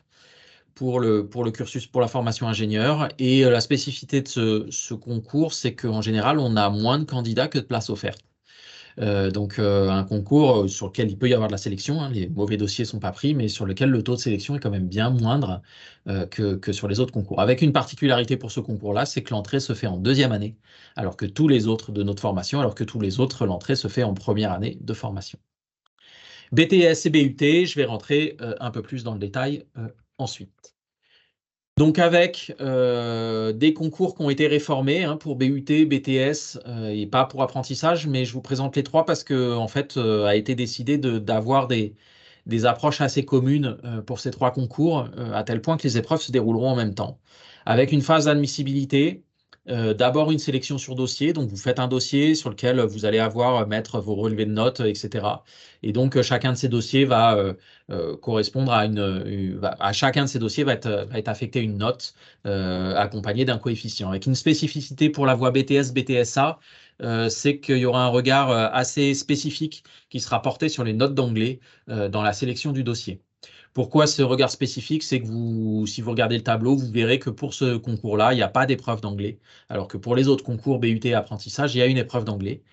pour le cursus, pour la formation ingénieur. Et la spécificité de ce concours, c'est qu'en général, on a moins de candidats que de places offertes. Donc un concours sur lequel il peut y avoir de la sélection, hein, les mauvais dossiers ne sont pas pris, mais sur lequel le taux de sélection est quand même bien moindre que sur les autres concours. Avec une particularité pour ce concours-là, c'est que l'entrée se fait en 2e année, alors que tous les autres de notre formation, alors que tous les autres, l'entrée se fait en 1re année de formation. BTS et BUT, je vais rentrer un peu plus dans le détail ensuite. Donc avec des concours qui ont été réformés pour BUT, BTS et pas pour apprentissage, mais je vous présente les 3 parce que en fait a été décidé d'avoir des approches assez communes pour ces 3 concours, à tel point que les épreuves se dérouleront en même temps. Avec une phase d'admissibilité, d'abord une sélection sur dossier, donc vous faites un dossier sur lequel vous allez mettre vos relevés de notes, etc. Et donc chacun de ces dossiers va correspondre à chacun de ces dossiers va être affecté une note accompagnée d'un coefficient. Avec une spécificité pour la voie BTS, BTSA, c'est qu'il y aura un regard assez spécifique qui sera porté sur les notes d'anglais dans la sélection du dossier. Pourquoi ce regard spécifique? C'est que si vous regardez le tableau, vous verrez que pour ce concours-là, il n'y a pas d'épreuve d'anglais, alors que pour les autres concours BUT et apprentissage, il y a une épreuve d'anglais.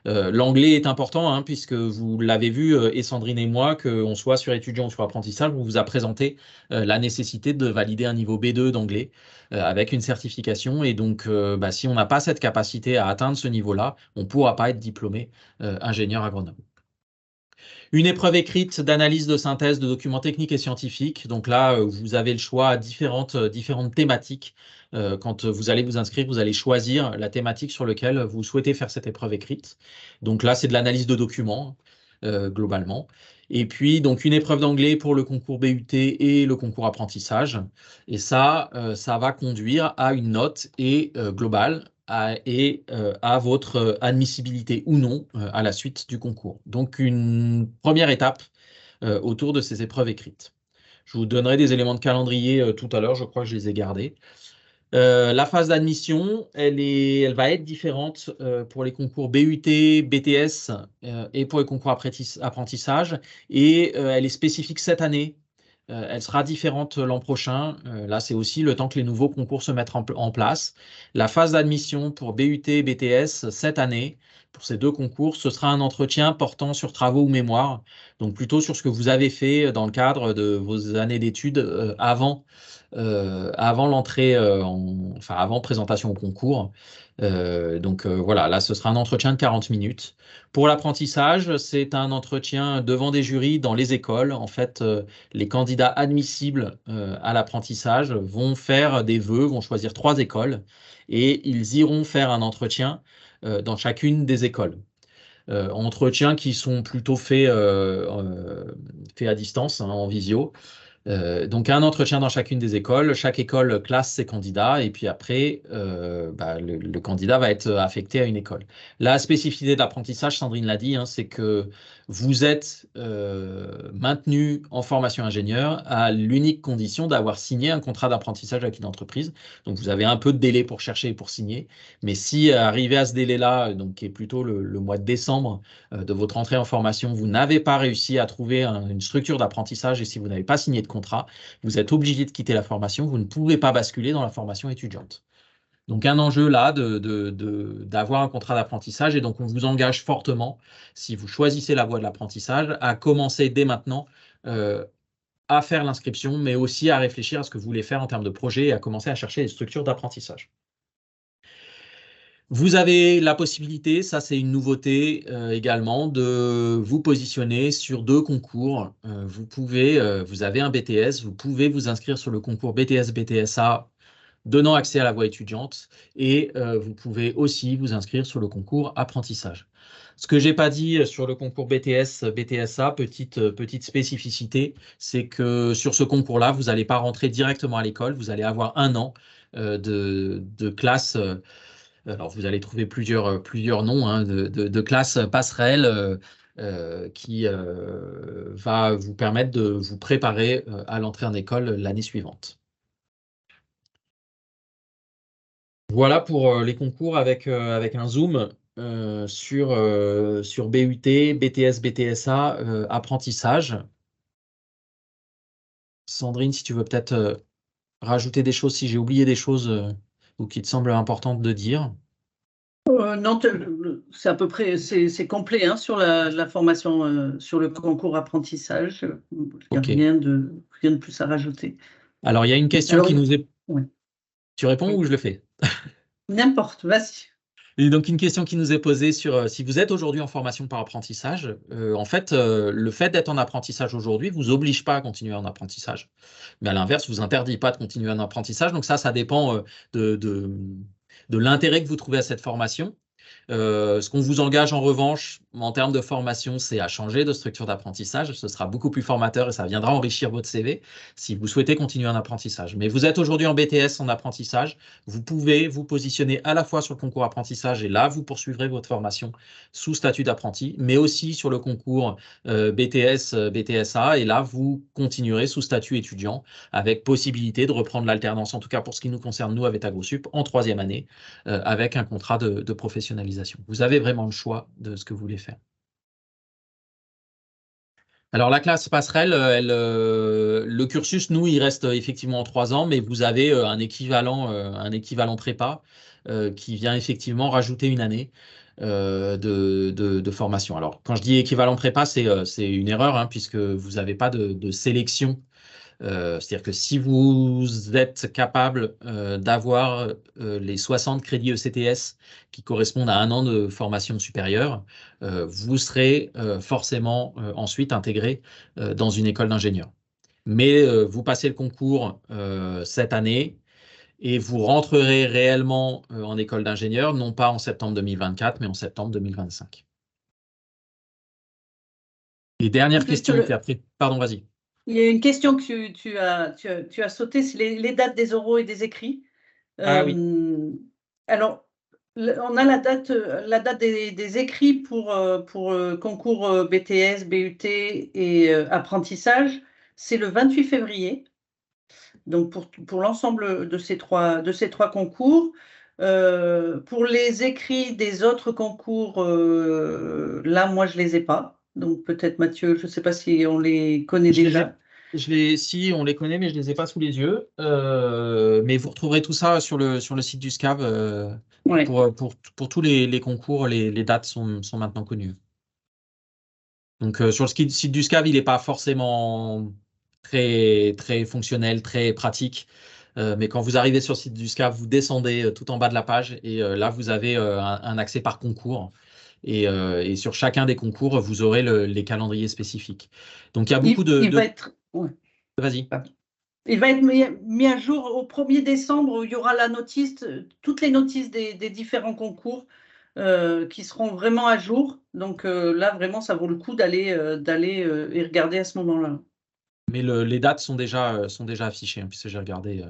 L'anglais est important, puisque vous l'avez vu, et Sandrine et moi, qu'on soit sur étudiant ou sur apprentissage, on vous a présenté la nécessité de valider un niveau B2 d'anglais avec une certification. Et donc, si on n'a pas cette capacité à atteindre ce niveau-là, on ne pourra pas être diplômé ingénieur agronome. Une épreuve écrite d'analyse de synthèse de documents techniques et scientifiques. Donc là, vous avez le choix à différentes thématiques. Quand vous allez vous inscrire, vous allez choisir la thématique sur laquelle vous souhaitez faire cette épreuve écrite. Donc là, c'est de l'analyse de documents, globalement. Et puis, donc, une épreuve d'anglais pour le concours BUT et le concours apprentissage. Et ça va conduire à une note globale à votre admissibilité ou non à la suite du concours. Donc, une première étape autour de ces épreuves écrites. Je vous donnerai des éléments de calendrier tout à l'heure, je crois que je les ai gardés. La phase d'admission, elle va être différente pour les concours BUT, BTS et pour les concours apprentissage. Et elle est spécifique cette année. Elle sera différente l'an prochain. Là, c'est aussi le temps que les nouveaux concours se mettent en place. La phase d'admission pour BUT, BTS cette année, pour ces 2 concours, ce sera un entretien portant sur travaux ou mémoire. Donc plutôt sur ce que vous avez fait dans le cadre de vos années d'études avant l'entrée, avant présentation au concours. Voilà, là, ce sera un entretien de 40 minutes. Pour l'apprentissage, c'est un entretien devant des jurys dans les écoles. En fait, les candidats admissibles à l'apprentissage vont faire des vœux, vont choisir 3 écoles et ils iront faire un entretien dans chacune des écoles. Entretiens qui sont plutôt faits à distance, en visio. Donc un entretien dans chacune des écoles, chaque école classe ses candidats et puis après le candidat va être affecté à une école. La spécificité de l'apprentissage, Sandrine l'a dit, c'est que vous êtes maintenu en formation ingénieur à l'unique condition d'avoir signé un contrat d'apprentissage avec une entreprise. Donc vous avez un peu de délai pour chercher et pour signer, mais si arrivé à ce délai-là, donc qui est plutôt le mois de décembre de votre entrée en formation, vous n'avez pas réussi à trouver une structure d'apprentissage et si vous n'avez pas signé de contrat, vous êtes obligé de quitter la formation, vous ne pouvez pas basculer dans la formation étudiante. Donc un enjeu là d'avoir un contrat d'apprentissage et donc on vous engage fortement, si vous choisissez la voie de l'apprentissage, à commencer dès maintenant à faire l'inscription, mais aussi à réfléchir à ce que vous voulez faire en termes de projet et à commencer à chercher des structures d'apprentissage. Vous avez la possibilité, ça c'est une nouveauté également, de vous positionner sur 2 concours. Vous avez un BTS, vous pouvez vous inscrire sur le concours BTS-BTSA donnant accès à la voie étudiante et vous pouvez aussi vous inscrire sur le concours apprentissage. Ce que je n'ai pas dit sur le concours BTS-BTSA, petite spécificité, c'est que sur ce concours-là, vous n'allez pas rentrer directement à l'école, vous allez avoir 1 an de classe. Alors, vous allez trouver plusieurs noms de classe passerelle qui va vous permettre de vous préparer à l'entrée en école l'année suivante. Voilà pour les concours avec un zoom sur BUT, BTS, BTSA, apprentissage. Sandrine, si tu veux peut-être rajouter des choses, si j'ai oublié des choses ou qui te semblent importantes de dire. Non, c'est à peu près, c'est complet hein, sur la formation, sur le concours apprentissage. Il n'y a Ok. rien de plus à rajouter. Alors, il y a une question Alors, qui nous est... ouais, Tu réponds ou oui, je le fais? n'importe, vas-y. Et donc, une question qui nous est posée sur si vous êtes aujourd'hui en formation par apprentissage, en fait, le fait d'être en apprentissage aujourd'hui vous oblige pas à continuer en apprentissage. Mais à l'inverse, vous interdit pas de continuer en apprentissage. Donc ça dépend de l'intérêt que vous trouvez à cette formation. Ce qu'on vous engage en revanche en termes de formation, c'est à changer de structure d'apprentissage. Ce sera beaucoup plus formateur et ça viendra enrichir votre CV si vous souhaitez continuer en apprentissage. Mais vous êtes aujourd'hui en BTS en apprentissage, vous pouvez vous positionner à la fois sur le concours apprentissage et là, vous poursuivrez votre formation sous statut d'apprenti, mais aussi sur le concours BTS, BTSA et là, vous continuerez sous statut étudiant avec possibilité de reprendre l'alternance, en tout cas pour ce qui nous concerne, nous, avec AgroSup, en 3e année, avec un contrat de professionnalisation. Vous avez vraiment le choix de ce que vous voulez faire. Alors la classe passerelle, le cursus, nous, il reste effectivement en 3 ans, mais vous avez un équivalent prépa qui vient effectivement rajouter une année de formation. Alors quand je dis équivalent prépa, c'est une erreur, hein, puisque vous n'avez pas de sélection. C'est-à-dire que si vous êtes capable d'avoir les 60 crédits ECTS qui correspondent à un an de formation supérieure, vous serez forcément ensuite intégré dans une école d'ingénieur. Mais vous passez le concours cette année et vous rentrerez réellement en école d'ingénieur, non pas en septembre 2024, mais en septembre 2025. Et dernière Juste question, puis après, pardon, vas-y. il y a une question que tu as sautée, c'est les dates des oraux et des écrits. Ah oui. Alors, on a la date des écrits pour concours BTS, BUT et apprentissage, c'est le 28 février. Donc, pour l'ensemble de ces trois concours. Pour les écrits des autres concours, là, moi, je ne les ai pas. Donc, peut-être, Mathieu, je ne sais pas si on les connaît déjà. Si, on les connaît, mais je ne les ai pas sous les yeux. Mais vous retrouverez tout ça sur le site du SCAV. Ouais. Pour tous les concours, les dates sont maintenant connues. Donc, sur le site du SCAV, il n'est pas forcément très, très fonctionnel, très pratique. Mais quand vous arrivez sur le site du SCAV, vous descendez tout en bas de la page et là, vous avez un accès par concours. Et sur chacun des concours, vous aurez les calendriers spécifiques. Donc, il y a beaucoup Il va être. Ouais. Vas-y. Il va être mis à jour au 1er décembre, où il y aura la notice, toutes les notices des différents concours qui seront vraiment à jour. Donc là, vraiment, ça vaut le coup d'aller y regarder à ce moment-là. Mais les dates sont déjà affichées, hein, puisque j'ai regardé.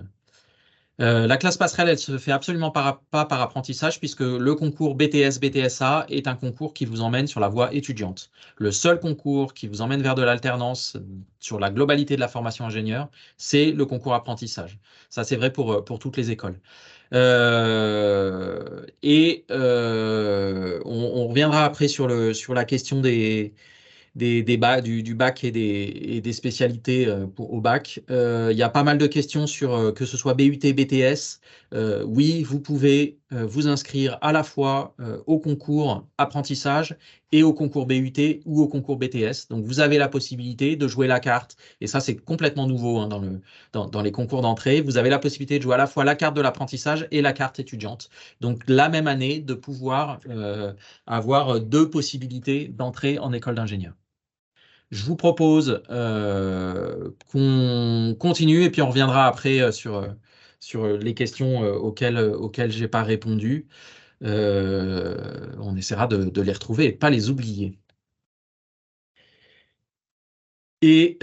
La classe passerelle, elle se fait absolument pas par apprentissage, puisque le concours BTS, BTSA est un concours qui vous emmène sur la voie étudiante. Le seul concours qui vous emmène vers de l'alternance sur la globalité de la formation ingénieur, c'est le concours apprentissage. Ça, c'est vrai pour toutes les écoles. On reviendra après sur la question du bac et des spécialités au bac. Il y a pas mal de questions sur que ce soit BUT, BTS. Oui, vous pouvez vous inscrire à la fois au concours apprentissage et au concours BUT ou au concours BTS. Donc, vous avez la possibilité de jouer la carte. Et ça, c'est complètement nouveau hein, dans les concours d'entrée. Vous avez la possibilité de jouer à la fois la carte de l'apprentissage et la carte étudiante. Donc, la même année, de pouvoir avoir 2 possibilités d'entrée en école d'ingénieur. Je vous propose qu'on continue et puis on reviendra après sur les questions auxquelles je n'ai pas répondu. On essaiera de les retrouver et de ne pas les oublier. Et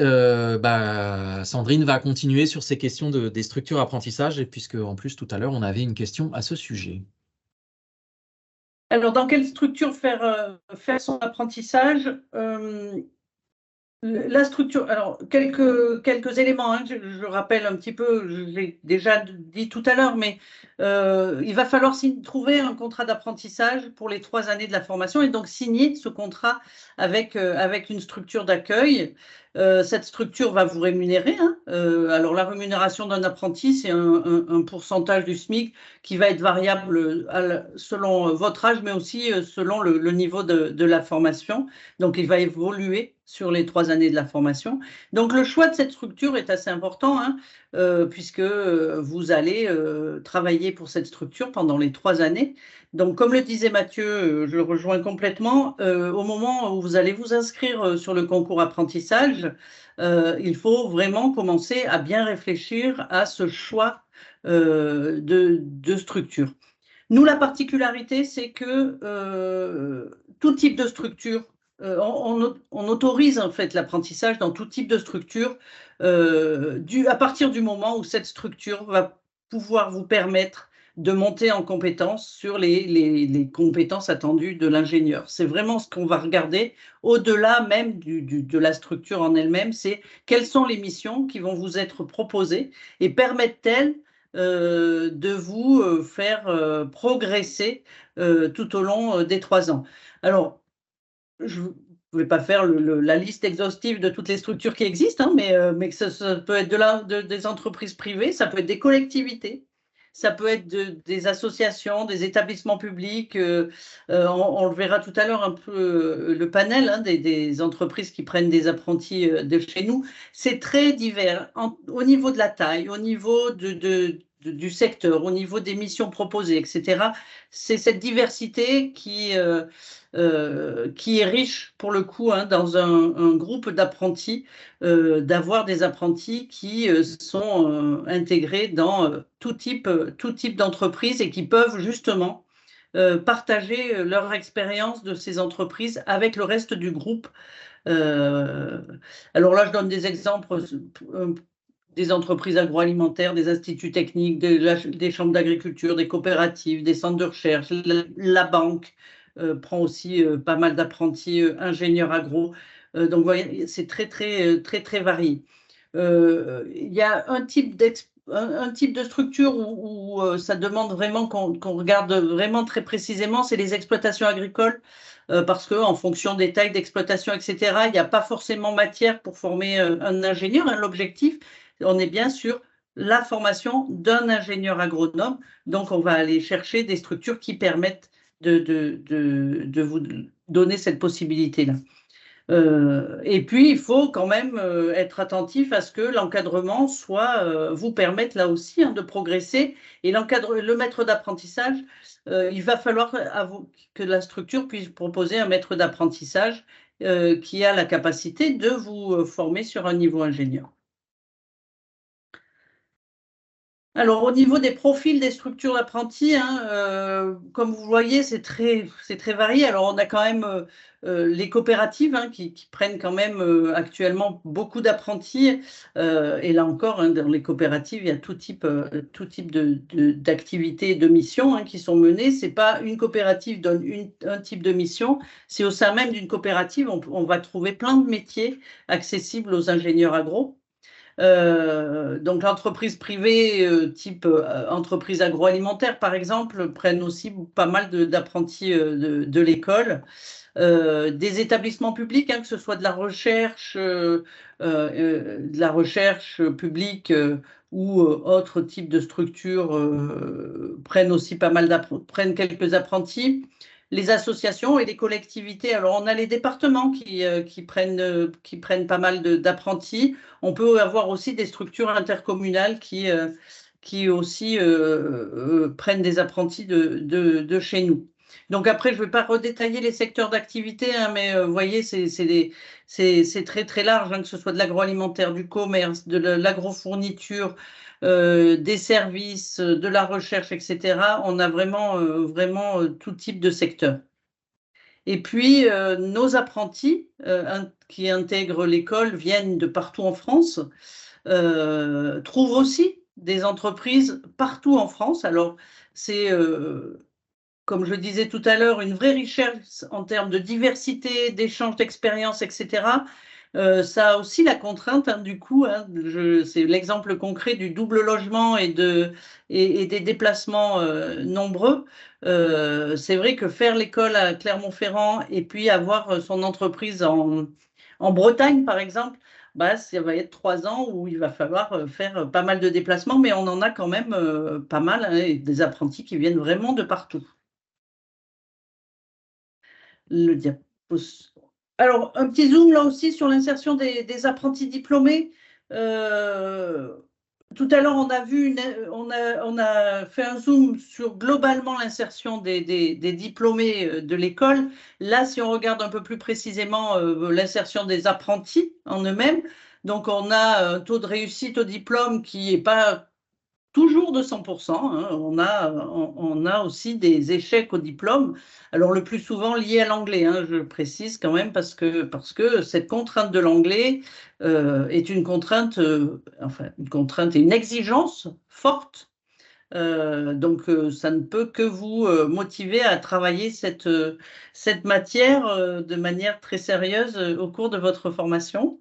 Sandrine va continuer sur ces questions des structures apprentissage, et puisque en plus tout à l'heure on avait une question à ce sujet. Alors, dans quelle structure faire son apprentissage La structure, alors quelques éléments, hein, je rappelle un petit peu, je l'ai déjà dit tout à l'heure, mais il va falloir trouver un contrat d'apprentissage pour les 3 années de la formation et donc signer ce contrat avec une structure d'accueil. Cette structure va vous rémunérer, hein. Alors la rémunération d'un apprenti, c'est un pourcentage du SMIC qui va être variable selon votre âge, mais aussi selon le niveau de la formation. Donc il va évoluer sur les 3 années de la formation. Donc le choix de cette structure est assez important, hein, puisque vous allez travailler pour cette structure pendant les 3 années. Donc comme le disait Mathieu, je le rejoins complètement, au moment où vous allez vous inscrire sur le concours apprentissage, il faut vraiment commencer à bien réfléchir à ce choix de structure. Nous, la particularité, c'est que tout type de structure, on autorise en fait l'apprentissage dans tout type de structure à partir du moment où cette structure va pouvoir vous permettre de monter en compétence sur les compétences attendues de l'ingénieur. C'est vraiment ce qu'on va regarder au-delà même de la structure en elle-même, c'est quelles sont les missions qui vont vous être proposées et permettent-elles de vous faire progresser tout au long des 3 ans. Alors, je ne vais pas faire la liste exhaustive de toutes les structures qui existent, hein, mais que ça peut être des entreprises privées, ça peut être des collectivités, ça peut être des associations, des établissements publics. On le verra tout à l'heure un peu le panel, hein, des entreprises qui prennent des apprentis de chez nous. C'est très divers au niveau de la taille, au niveau du secteur, au niveau des missions proposées, etc. C'est cette diversité qui est riche pour le coup, hein, dans un groupe d'apprentis, d'avoir des apprentis qui sont intégrés dans tout type d'entreprise et qui peuvent justement partager leur expérience de ces entreprises avec le reste du groupe. Alors là, je donne des exemples des entreprises agroalimentaires, des instituts techniques, des chambres d'agriculture, des coopératives, des centres de recherche, la banque prend aussi pas mal d'apprentis ingénieurs agro. Donc, vous voyez, c'est très varié. Il y a un type de structure où ça demande vraiment qu'on regarde vraiment très précisément, c'est les exploitations agricoles, parce qu'en fonction des tailles d'exploitation, etc., il n'y a pas forcément matière pour former un ingénieur, hein. L'objectif, on est bien sur la formation d'un ingénieur agronome. Donc, on va aller chercher des structures qui permettent de vous donner cette possibilité-là. Et puis, il faut quand même être attentif à ce que l'encadrement vous permette là aussi, hein, de progresser. Et le maître d'apprentissage, il va falloir que la structure puisse proposer un maître d'apprentissage qui a la capacité de vous former sur un niveau ingénieur. Alors, au niveau des profils des structures d'apprentis, hein, comme vous voyez, c'est très varié. Alors, on a quand même les coopératives, hein, qui prennent quand même actuellement beaucoup d'apprentis. Et là encore, hein, dans les coopératives, il y a tout type d'activités et de missions, hein, qui sont menées. Ce n'est pas une coopérative donne un type de mission. C'est au sein même d'une coopérative, on va trouver plein de métiers accessibles aux ingénieurs agro. Donc l'entreprise privée type entreprise agroalimentaire par exemple prennent aussi pas mal d'apprentis de l'école. Des établissements publics, hein, que ce soit de la recherche publique ou autre type de structure, prennent quelques apprentis. Les associations et les collectivités. Alors, on a les départements qui prennent pas mal d'apprentis. On peut avoir aussi des structures intercommunales qui aussi prennent des apprentis de chez nous. Donc après, je ne vais pas redétailler les secteurs d'activité, hein, mais vous voyez, c'est très large, hein, que ce soit de l'agroalimentaire, du commerce, de l'agrofourniture, des services, de la recherche, etc. On a vraiment tout type de secteur. Et puis, nos apprentis qui intègrent l'école viennent de partout en France, trouvent aussi des entreprises partout en France. Alors, c'est, comme je disais tout à l'heure, une vraie richesse en termes de diversité, d'échange d'expériences, etc. Ça a aussi la contrainte, hein, du coup, hein, c'est l'exemple concret du double logement et des déplacements nombreux. C'est vrai que faire l'école à Clermont-Ferrand et puis avoir son entreprise en Bretagne, par exemple, bah, ça va être 3 ans où il va falloir faire pas mal de déplacements, mais on en a quand même pas mal, hein, et des apprentis qui viennent vraiment de partout. Le diapos. Alors, un petit zoom là aussi sur l'insertion des apprentis diplômés. Tout à l'heure, on a fait un zoom sur globalement l'insertion des diplômés de l'école. Là, si on regarde un peu plus précisément l'insertion des apprentis en eux-mêmes, donc on a un taux de réussite au diplôme qui n'est pas toujours de 100%, hein. On a aussi des échecs au diplôme, alors le plus souvent liés à l'anglais, hein, je précise quand même, parce que cette contrainte de l'anglais est une contrainte, enfin une contrainte et une exigence forte. Donc ça ne peut que vous motiver à travailler cette matière de manière très sérieuse au cours de votre formation.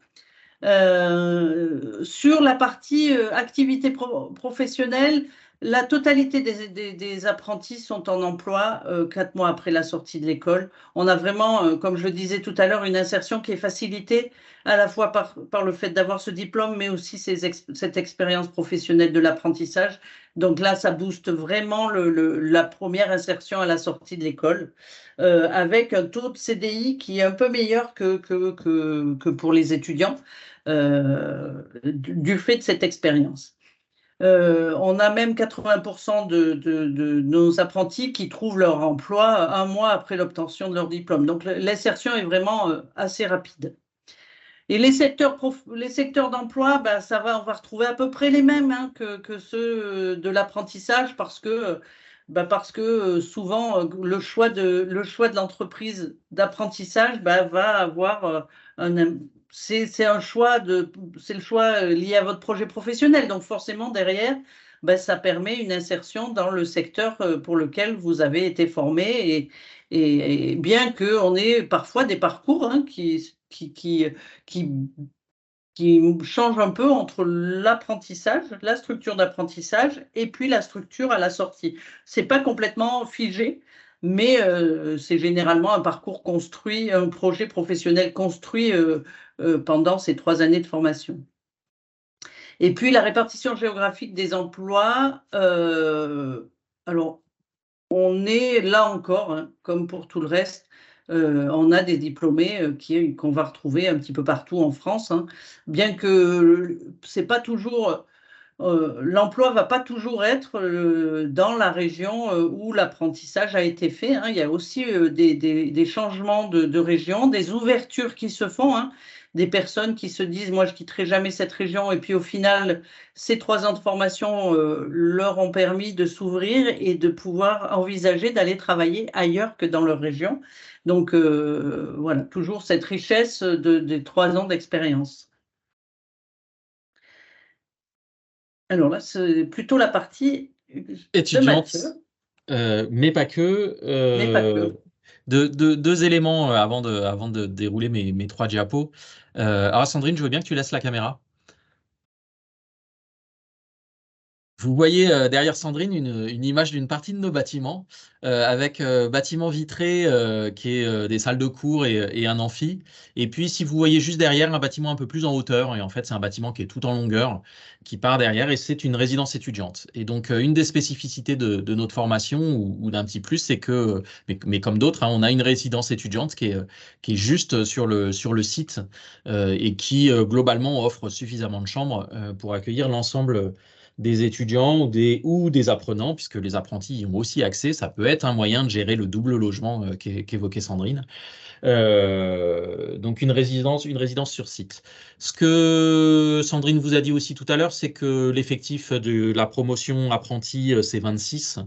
Sur la partie activité professionnelle, la totalité des apprentis sont en emploi 4 mois après la sortie de l'école. On a vraiment, comme je le disais tout à l'heure, une insertion qui est facilitée à la fois par le fait d'avoir ce diplôme, mais aussi cette expérience professionnelle de l'apprentissage. Donc là, ça booste vraiment la première insertion à la sortie de l'école, avec un taux de CDI qui est un peu meilleur que pour les étudiants. Du fait de cette expérience. On a même 80% de nos apprentis qui trouvent leur emploi 1 mois après l'obtention de leur diplôme. Donc l'insertion est vraiment assez rapide. Et les secteurs d'emploi, ben, on va retrouver à peu près les mêmes, hein, que ceux de l'apprentissage, parce que souvent le choix de l'entreprise d'apprentissage va avoir c'est le choix lié à votre projet professionnel. Donc forcément derrière, ça permet une insertion dans le secteur pour lequel vous avez été formé, et bien qu'on ait parfois des parcours, hein, qui change un peu entre l'apprentissage, la structure d'apprentissage, et puis la structure à la sortie. C'est pas complètement figé, mais c'est généralement un parcours construit, un projet professionnel construit pendant ces 3 années de formation. Et puis la répartition géographique des emplois, alors on est là encore, hein, comme pour tout le reste, on a des diplômés qu'on va retrouver un petit peu partout en France, hein, bien que c'est pas toujours, l'emploi va pas toujours être dans la région où l'apprentissage a été fait, hein. Il y a aussi des changements de région, des ouvertures qui se font, hein, des personnes qui se disent « moi je quitterai jamais cette région », et puis au final, ces 3 ans de formation leur ont permis de s'ouvrir et de pouvoir envisager d'aller travailler ailleurs que dans leur région. Donc voilà, toujours cette richesse des 3 ans d'expérience. Alors là, c'est plutôt la partie Étudiante, mais pas que. que. Deux éléments avant de dérouler mes 3 diapos. Alors Sandrine, je veux bien que tu laisses la caméra. Vous voyez derrière Sandrine une image d'une partie de nos bâtiments, avec bâtiment vitré qui est des salles de cours et un amphi. Et puis si vous voyez juste derrière un bâtiment un peu plus en hauteur, et en fait c'est un bâtiment qui est tout en longueur, qui part derrière, et c'est une résidence étudiante. Et donc une des spécificités de notre formation, ou d'un petit plus, c'est que, mais comme d'autres, hein, on a une résidence étudiante qui est juste sur le site, et qui globalement offre suffisamment de chambres pour accueillir l'ensemble des étudiants ou des apprenants, puisque les apprentis y ont aussi accès. Ça peut être un moyen de gérer le double logement qu'évoquait Sandrine. Donc une résidence sur site. Ce que Sandrine vous a dit aussi tout à l'heure, c'est que l'effectif de la promotion apprenti, c'est 26.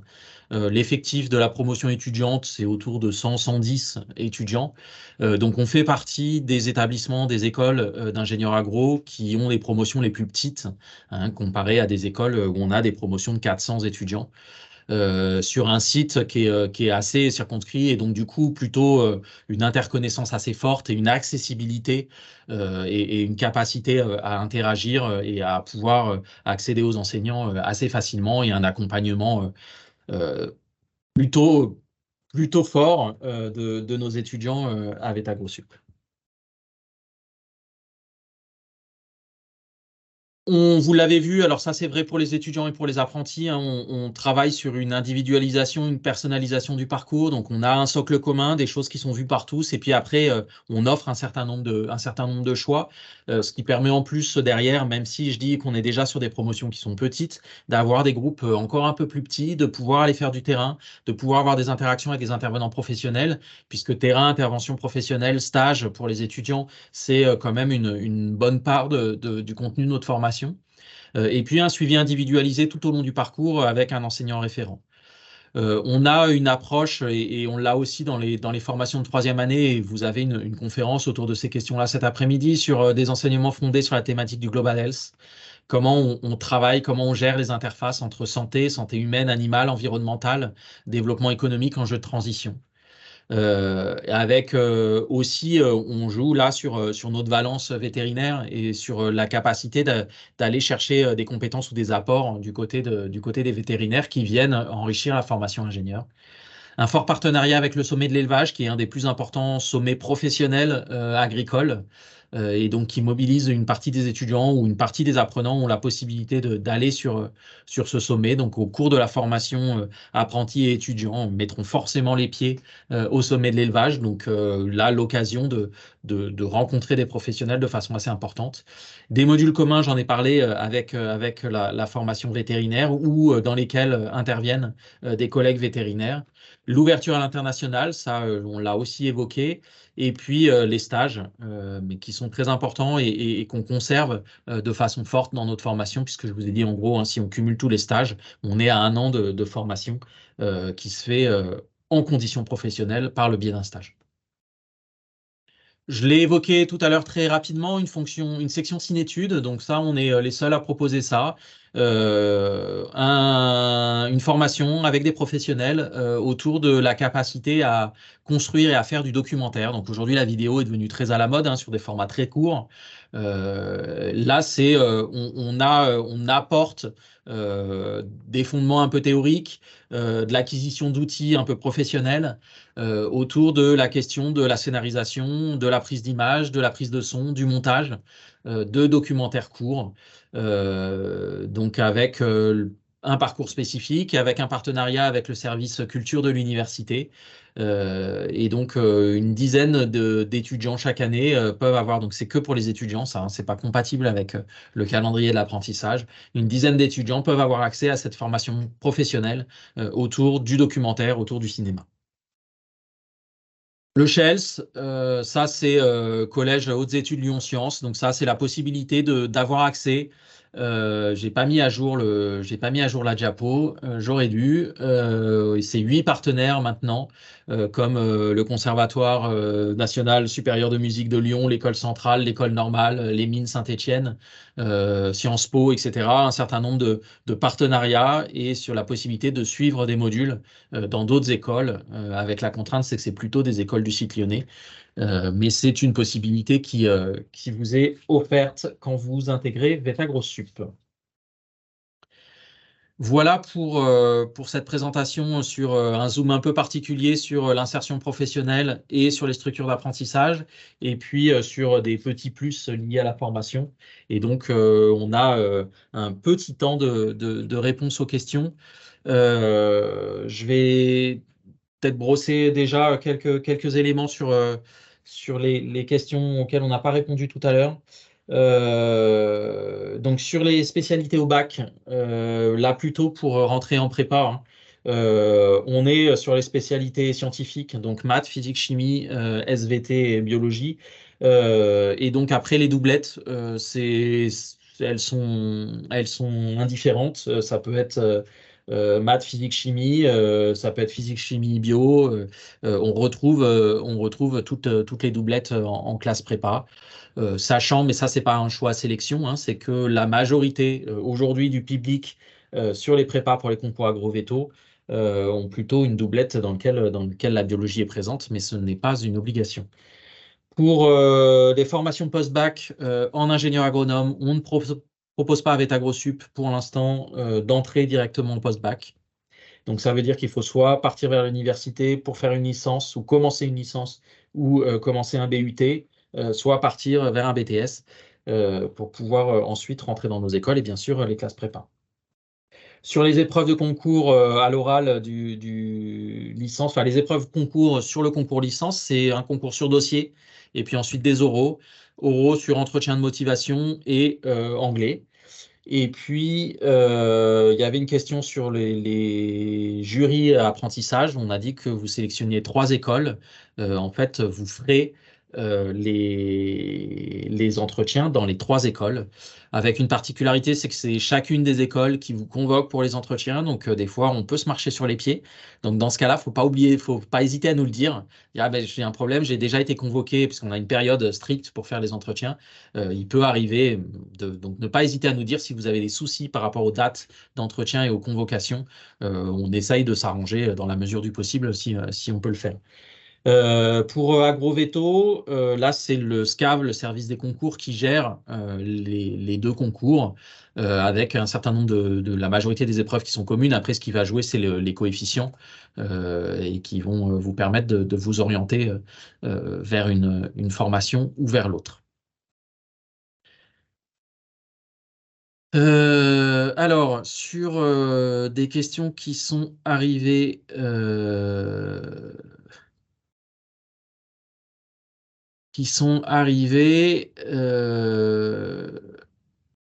L'effectif de la promotion étudiante, c'est autour de 100-110 étudiants. Donc on fait partie des établissements, des écoles d'ingénieurs agro qui ont les promotions les plus petites, hein, comparé à des écoles où on a des promotions de 400 étudiants. sur un site qui est assez circonscrit et donc du coup plutôt une interconnaissance assez forte et une accessibilité et une capacité à interagir et à pouvoir accéder aux enseignants assez facilement et un accompagnement plutôt, plutôt fort de nos étudiants avec AgroSup. Vous l'avez vu, alors ça c'est vrai pour les étudiants et pour les apprentis, hein, on travaille sur une individualisation, une personnalisation du parcours, donc on a un socle commun, des choses qui sont vues par tous, et puis après on offre un certain nombre de choix, ce qui permet en plus derrière, même si je dis qu'on est déjà sur des promotions qui sont petites, d'avoir des groupes encore un peu plus petits, de pouvoir aller faire du terrain, de pouvoir avoir des interactions avec des intervenants professionnels, puisque terrain, intervention professionnelle, stage pour les étudiants, c'est quand même une bonne part du contenu de notre formation. Et puis un suivi individualisé tout au long du parcours avec un enseignant référent. On a une approche, et on l'a aussi dans les formations de troisième année, et vous avez une conférence autour de ces questions-là cet après-midi sur des enseignements fondés sur la thématique du Global Health, comment on travaille, comment on gère les interfaces entre santé, santé humaine, animale, environnementale, développement économique, enjeux de transition. Avec aussi, on joue là sur notre valence vétérinaire et sur la capacité d'aller chercher des compétences ou des apports du côté des vétérinaires qui viennent enrichir la formation ingénieur. Un fort partenariat avec le sommet de l'élevage, qui est un des plus importants sommets professionnels agricoles, et donc qui mobilise une partie des étudiants ou une partie des apprenants ont la possibilité d'aller sur ce sommet. Donc au cours de la formation, apprentis et étudiants mettront forcément les pieds au sommet de l'élevage. Donc là, l'occasion de rencontrer des professionnels de façon assez importante. Des modules communs, j'en ai parlé avec la formation vétérinaire ou dans lesquels interviennent des collègues vétérinaires. L'ouverture à l'international, ça, on l'a aussi évoqué. Et puis les stages, mais qui sont très importants et qu'on conserve de façon forte dans notre formation, puisque je vous ai dit en gros, hein, si on cumule tous les stages, on est à 1 an de formation qui se fait en conditions professionnelles par le biais d'un stage. Je l'ai évoqué tout à l'heure très rapidement, une section sin-études, donc ça, on est les seuls à proposer ça. Une formation avec des professionnels autour de la capacité à construire et à faire du documentaire. Donc aujourd'hui, la vidéo est devenue très à la mode, hein, sur des formats très courts. Là, on apporte des fondements un peu théoriques, de l'acquisition d'outils un peu professionnels autour de la question de la scénarisation, de la prise d'image, de la prise de son, du montage, de documentaires courts. Donc avec un parcours spécifique, avec un partenariat avec le service culture de l'université. Et donc une dizaine d'étudiants chaque année peuvent avoir, donc c'est que pour les étudiants, ça, hein, c'est pas compatible avec le calendrier de l'apprentissage. Une dizaine d'étudiants peuvent avoir accès à cette formation professionnelle autour du documentaire, autour du cinéma. Le CHELS, ça c'est Collège Hautes Études Lyon Sciences, donc ça c'est la possibilité d'avoir accès. J'ai pas mis à jour la diapo, j'aurais dû. C'est 8 partenaires maintenant, comme le Conservatoire national supérieur de musique de Lyon, l'École centrale, l'École normale, les Mines Saint-Étienne, Sciences Po, etc. Un certain nombre de partenariats et sur la possibilité de suivre des modules dans d'autres écoles, avec la contrainte, c'est que c'est plutôt des écoles du site lyonnais. Mais c'est une possibilité qui vous est offerte quand vous intégrez VET-AgroSup. Voilà pour cette présentation sur un zoom un peu particulier sur l'insertion professionnelle et sur les structures d'apprentissage, et puis sur des petits plus liés à la formation. Et donc, on a un petit temps de réponse aux questions. Je vais peut-être brosser déjà quelques éléments sur les questions auxquelles on n'a pas répondu tout à l'heure. Donc sur les spécialités au bac, là plutôt pour rentrer en prépa, hein, on est sur les spécialités scientifiques, donc maths, physique, chimie, SVT et biologie. Et donc après les doublettes, elles sont indifférentes. Ça peut être maths, physique, chimie, ça peut être physique, chimie, bio. On retrouve toutes les doublettes en classe prépa. Sachant, mais ça, c'est pas un choix à sélection, hein, c'est que la majorité aujourd'hui du public sur les prépas pour les concours agro-véto ont plutôt une doublette dans lequel la biologie est présente, mais ce n'est pas une obligation. Pour les formations post-bac en ingénieur agronome, on ne propose pas avec AgroSup pour l'instant d'entrer directement en post-bac. Donc ça veut dire qu'il faut soit partir vers l'université pour faire une licence ou commencer une licence ou commencer un BUT, soit partir vers un BTS pour pouvoir ensuite rentrer dans nos écoles et bien sûr les classes prépa. Sur les épreuves de concours à l'oral du licence, enfin les épreuves concours sur le concours licence, c'est un concours sur dossier et puis ensuite des oraux. Oraux sur entretien de motivation et anglais. Et puis, il y avait une question sur les jurys à apprentissage. On a dit que vous sélectionniez 3 écoles. En fait, vous ferez les entretiens dans les 3 écoles. Avec une particularité, c'est que c'est chacune des écoles qui vous convoque pour les entretiens. Donc, des fois, on peut se marcher sur les pieds. Donc, dans ce cas-là, faut pas oublier, faut pas hésiter à nous le dire. Dire, ah ben, j'ai un problème, j'ai déjà été convoqué, puisqu'on a une période stricte pour faire les entretiens. Il peut arriver, donc ne pas hésiter à nous dire si vous avez des soucis par rapport aux dates d'entretien et aux convocations. On essaye de s'arranger dans la mesure du possible si on peut le faire. Pour Agroveto, là c'est le SCAV, le service des concours, qui gère les 2 concours avec un certain nombre de la majorité des épreuves qui sont communes. Après, ce qui va jouer, c'est les coefficients et qui vont vous permettre de vous orienter vers une formation ou vers l'autre. Alors, sur des questions qui sont arrivées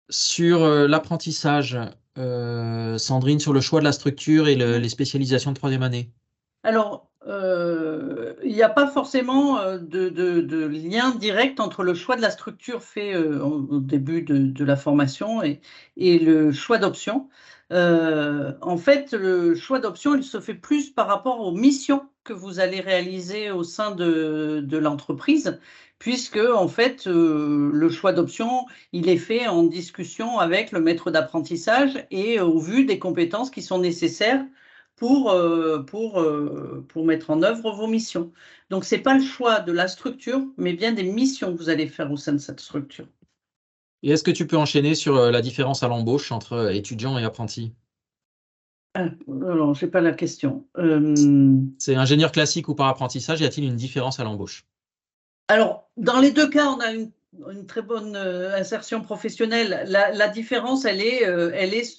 sur l'apprentissage, Sandrine, sur le choix de la structure et les spécialisations de 3e année. Alors, il n'y a pas forcément de lien direct entre le choix de la structure fait au début de la formation et le choix d'option. En fait, le choix d'option, il se fait plus par rapport aux missions que vous allez réaliser au sein de l'entreprise, puisque en fait, le choix d'option, il est fait en discussion avec le maître d'apprentissage et au vu des compétences qui sont nécessaires pour mettre en œuvre vos missions. Donc, ce n'est pas le choix de la structure, mais bien des missions que vous allez faire au sein de cette structure. Et est-ce que tu peux enchaîner sur la différence à l'embauche entre étudiants et apprentis? Alors, je n'ai pas la question. C'est ingénieur classique ou par apprentissage, y a-t-il une différence à l'embauche? Alors, dans les 2 cas, on a une très bonne insertion professionnelle. La différence, elle est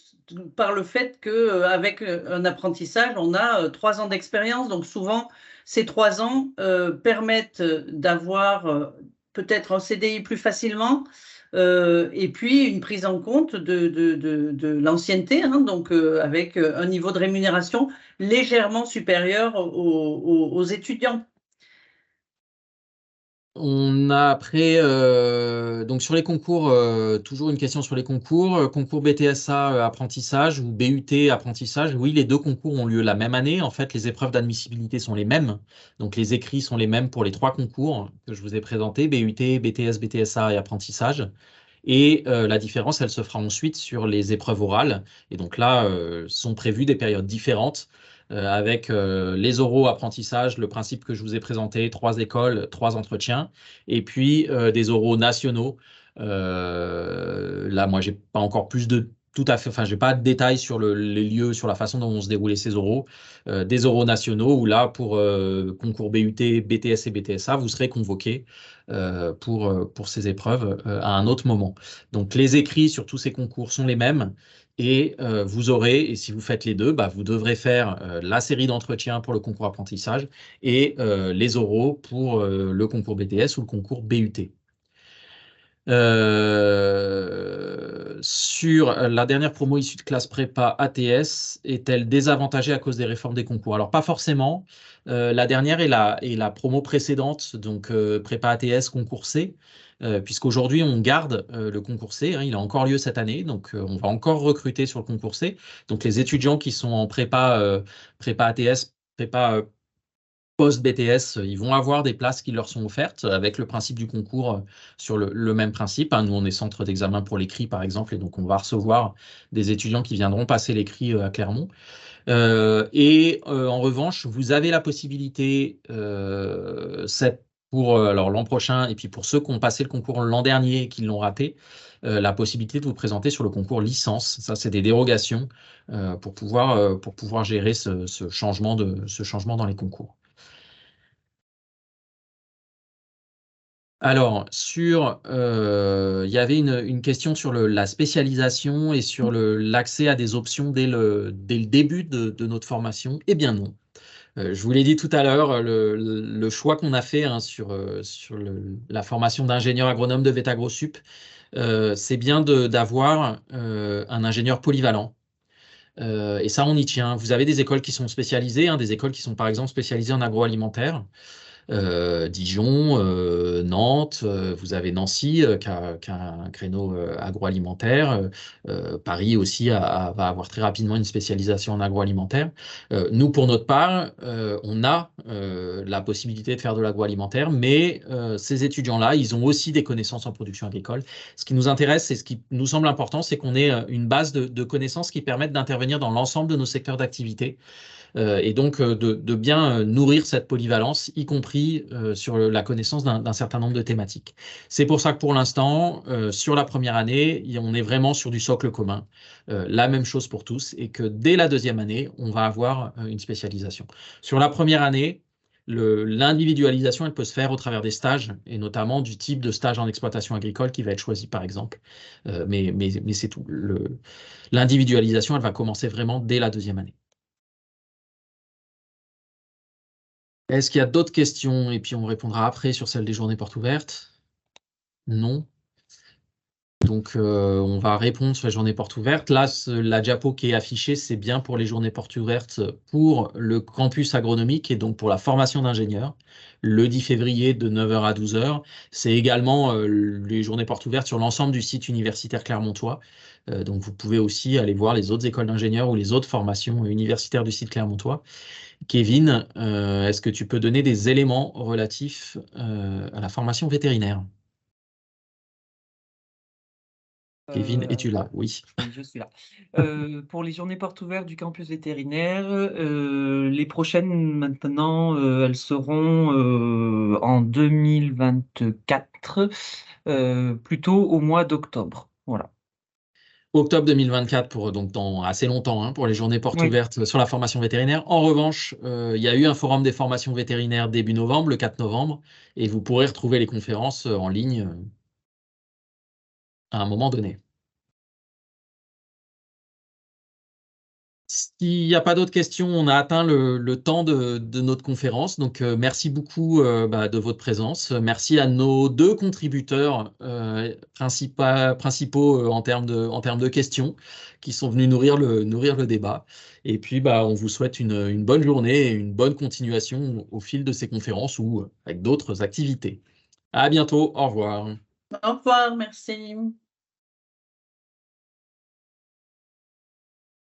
par le fait qu'avec un apprentissage, on a 3 ans d'expérience. Donc, souvent, ces 3 ans permettent d'avoir peut-être un CDI plus facilement et puis une prise en compte de l'ancienneté, hein, donc avec un niveau de rémunération légèrement supérieur aux étudiants. On a après, donc sur les concours, toujours une question sur les concours. Concours BTSA apprentissage ou BUT apprentissage. Oui, les 2 concours ont lieu la même année. En fait, les épreuves d'admissibilité sont les mêmes. Donc, les écrits sont les mêmes pour les 3 concours que je vous ai présentés, BUT, BTS, BTSA et apprentissage. Et la différence, elle se fera ensuite sur les épreuves orales. Et donc là, sont prévues des périodes différentes. Avec les oraux apprentissage, le principe que je vous ai présenté, 3 écoles, 3 entretiens, et puis des oraux nationaux. Là, moi, j'ai pas encore plus de tout à fait, enfin, j'ai pas de détails sur les lieux, sur la façon dont vont se dérouler ces oraux. Des oraux nationaux où là, pour concours BUT, BTS et BTSA, vous serez convoqués pour ces épreuves à un autre moment. Donc, les écrits sur tous ces concours sont les mêmes. Et vous aurez, et si vous faites les 2, vous devrez faire la série d'entretiens pour le concours apprentissage et les oraux pour le concours BTS ou le concours BUT. Sur la dernière promo issue de classe prépa ATS, est-elle désavantagée à cause des réformes des concours? Alors, pas forcément. La dernière est la promo précédente, donc prépa ATS concours C. Puisqu'aujourd'hui, on garde le concours C, hein, il a encore lieu cette année, donc on va encore recruter sur le concours C. Donc les étudiants qui sont en prépa ATS, prépa post-BTS, ils vont avoir des places qui leur sont offertes avec le principe du concours sur le même principe, hein. Nous, on est centre d'examen pour l'écrit, par exemple, et donc on va recevoir des étudiants qui viendront passer l'écrit à Clermont. En revanche, vous avez la possibilité, pour alors l'an prochain, et puis pour ceux qui ont passé le concours l'an dernier et qui l'ont raté, la possibilité de vous présenter sur le concours licence. Ça, c'est des dérogations pour pouvoir gérer ce changement dans les concours. Alors, il y avait une question sur la spécialisation et sur l'accès à des options dès le début de notre formation. Eh bien non. Je vous l'ai dit tout à l'heure, le choix qu'on a fait sur la formation d'ingénieur agronome de Vetagrosup, c'est bien d'avoir un ingénieur polyvalent. Et ça, on y tient. Vous avez des écoles qui sont spécialisées, des écoles qui sont par exemple spécialisées en agroalimentaire. Dijon, Nantes, vous avez Nancy qui a un créneau agroalimentaire. Paris aussi va avoir très rapidement une spécialisation en agroalimentaire. Nous, pour notre part, on a la possibilité de faire de l'agroalimentaire, mais ces étudiants-là, ils ont aussi des connaissances en production agricole. Ce qui nous intéresse et ce qui nous semble important, c'est qu'on ait une base de connaissances qui permettent d'intervenir dans l'ensemble de nos secteurs d'activité. Et donc de bien nourrir cette polyvalence, y compris sur la connaissance d'un certain nombre de thématiques. C'est pour ça que pour l'instant, sur la première année, on est vraiment sur du socle commun, la même chose pour tous, et que dès la deuxième année, on va avoir une spécialisation. Sur la première année, l'individualisation, elle peut se faire au travers des stages, et notamment du type de stage en exploitation agricole qui va être choisi, par exemple. Mais c'est tout. L'individualisation, elle va commencer vraiment dès la deuxième année. Est-ce qu'il y a d'autres questions? Et puis on répondra après sur celle des journées portes ouvertes. Non. Donc on va répondre sur les journées portes ouvertes. Là, la diapo qui est affichée, c'est bien pour les journées portes ouvertes pour le campus agronomique et donc pour la formation d'ingénieurs, le 10 février de 9h à 12h. C'est également les journées portes ouvertes sur l'ensemble du site universitaire clermontois. Donc vous pouvez aussi aller voir les autres écoles d'ingénieurs ou les autres formations universitaires du site clermontois. Kevin, est-ce que tu peux donner des éléments relatifs à la formation vétérinaire? Kevin, es-tu là? Oui. Oui, je suis là. Pour les journées portes ouvertes du campus vétérinaire, les prochaines maintenant, elles seront en 2024, plutôt au mois d'octobre. Voilà. Octobre 2024, donc dans assez longtemps, pour les journées portes Oui. ouvertes sur la formation vétérinaire. En revanche, il y a eu un forum des formations vétérinaires début novembre, le 4 novembre, et vous pourrez retrouver les conférences en ligne à un moment donné. S'il n'y a pas d'autres questions, on a atteint le temps de notre conférence. Donc, merci beaucoup de votre présence. Merci à nos deux contributeurs principaux en termes de questions qui sont venus nourrir le débat. Et puis, on vous souhaite une bonne journée et une bonne continuation au fil de ces conférences ou avec d'autres activités. À bientôt. Au revoir. Au revoir, merci.